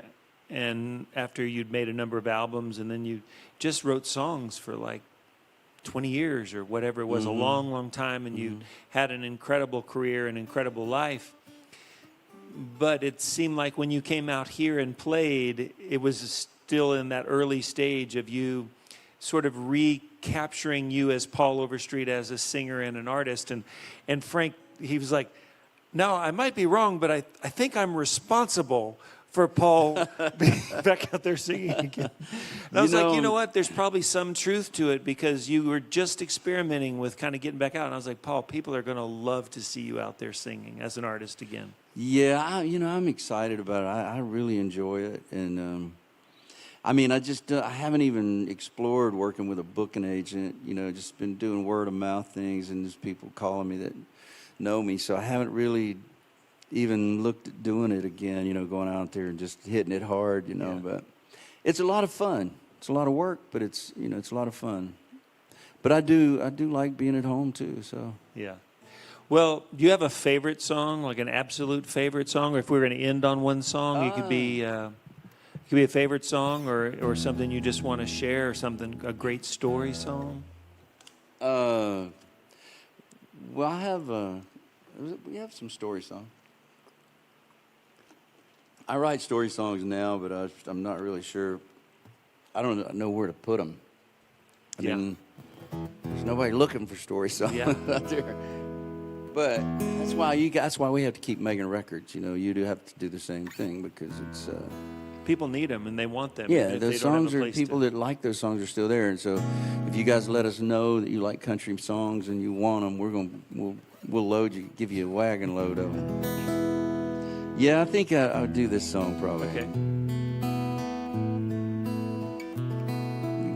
and after you'd made a number of albums and then you just wrote songs for like 20 years or whatever it was, a long, long time, and you had an incredible career, an incredible life. But it seemed like when you came out here and played, it was still in that early stage of you sort of recapturing you as Paul Overstreet as a singer and an artist. And Frank, he was like, no, I might be wrong, but I think I'm responsible for Paul being back out there singing again. And I was like, you know what? There's probably some truth to it because you were just experimenting with kind of getting back out. And I was like, Paul, people are going to love to see you out there singing as an artist again. Yeah, I'm excited about it. I really enjoy it. And, I haven't even explored working with a booking agent, just been doing word of mouth things and just people calling me that know me. So I haven't really even looked at doing it again, going out there and just hitting it hard, but it's a lot of fun. It's a lot of work, but it's a lot of fun. But I do like being at home too, so. Yeah. Well, do you have a favorite song, like an absolute favorite song? Or if we were going to end on one song, it could be a favorite song or something you just want to share or something, a great story song? Well, we have some story songs. I write story songs now, but I'm not really sure. I don't know where to put them. I mean, there's nobody looking for story songs out there. But that's why we have to keep making records. You do have to do the same thing because it's. People need them and they want them. Yeah, those songs are people that like those songs are still there, and so if you guys let us know that you like country songs and you want them, we'll load you, give you a wagon load of them. Yeah, I think I'll do this song probably. Okay.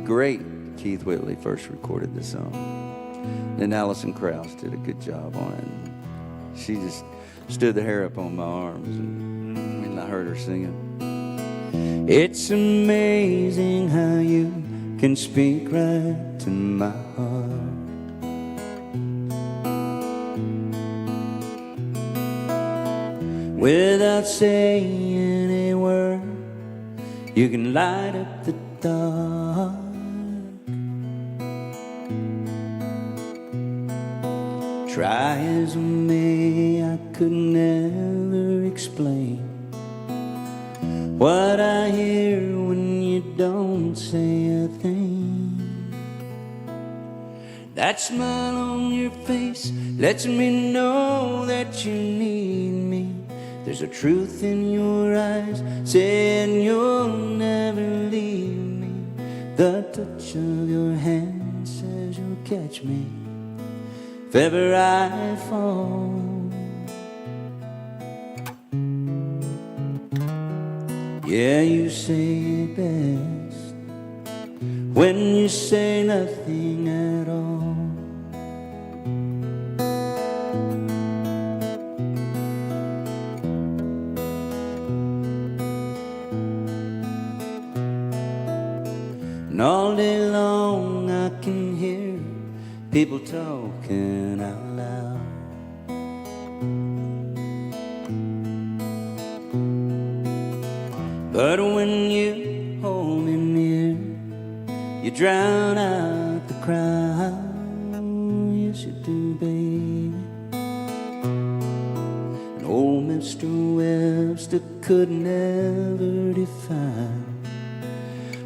Great Keith Whitley first recorded this song. Then Alison Krauss did a good job on it. She just stood the hair up on my arms, and I heard her singing. It's amazing how you can speak right to my heart. Without saying a word, you can light up the dark. Try as I may, I could never explain what I hear when you don't say a thing. That smile on your face lets me know that you need me. There's a truth in your eyes saying you'll never leave me. The touch of your hand says you'll catch me if ever I fall. Yeah, you say it best when you say nothing at all. And all day long I can hear people talking out loud. But when you hold me near, you drown out the crowd. Yes, you do, baby. And old Mr. Webster could never define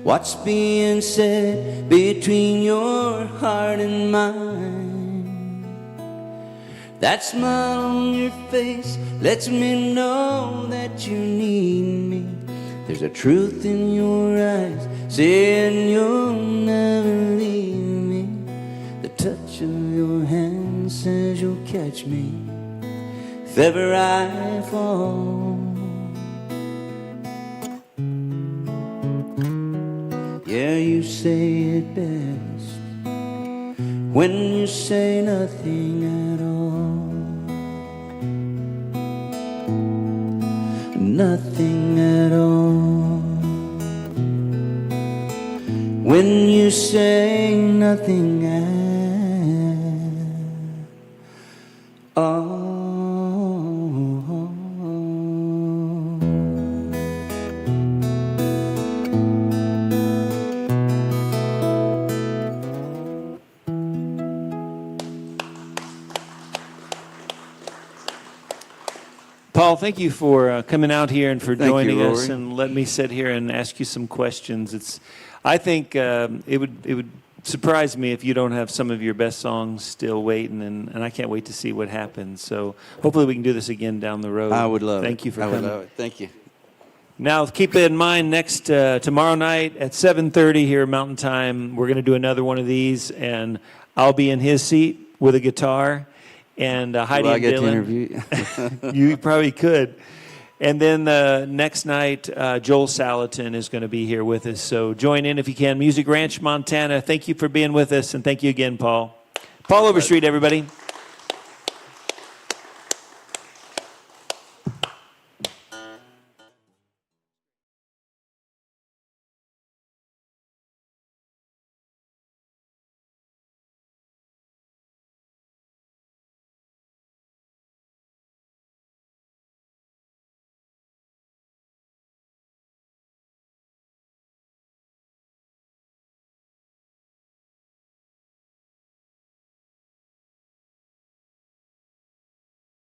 what's being said between your heart and mine. That smile on your face lets me know that you need me. There's a truth in your eyes saying you'll never leave me. The touch of your hand says you'll catch me if ever I fall. Yeah, you say it best when you say nothing at all. Nothing at all. When you say nothing at all. Paul, thank you for coming out here and for Thank you, joining us Rory. and let me sit here and ask you some questions. I think it would surprise me if you don't have some of your best songs still waiting, and I can't wait to see what happens. So hopefully we can do this again down the road. I would love it. Thank you for I coming. would love it. Thank you. Now, keep in mind, tomorrow night at 7:30 here Mountain Time, we're going to do another one of these, and I'll be in his seat with a guitar, and Heidi Will I and get Dylan. to interview you? You probably could. And then next night, Joel Salatin is going to be here with us. So join in if you can. Music Ranch, Montana. Thank you for being with us, and thank you again, Paul. Paul Overstreet, everybody.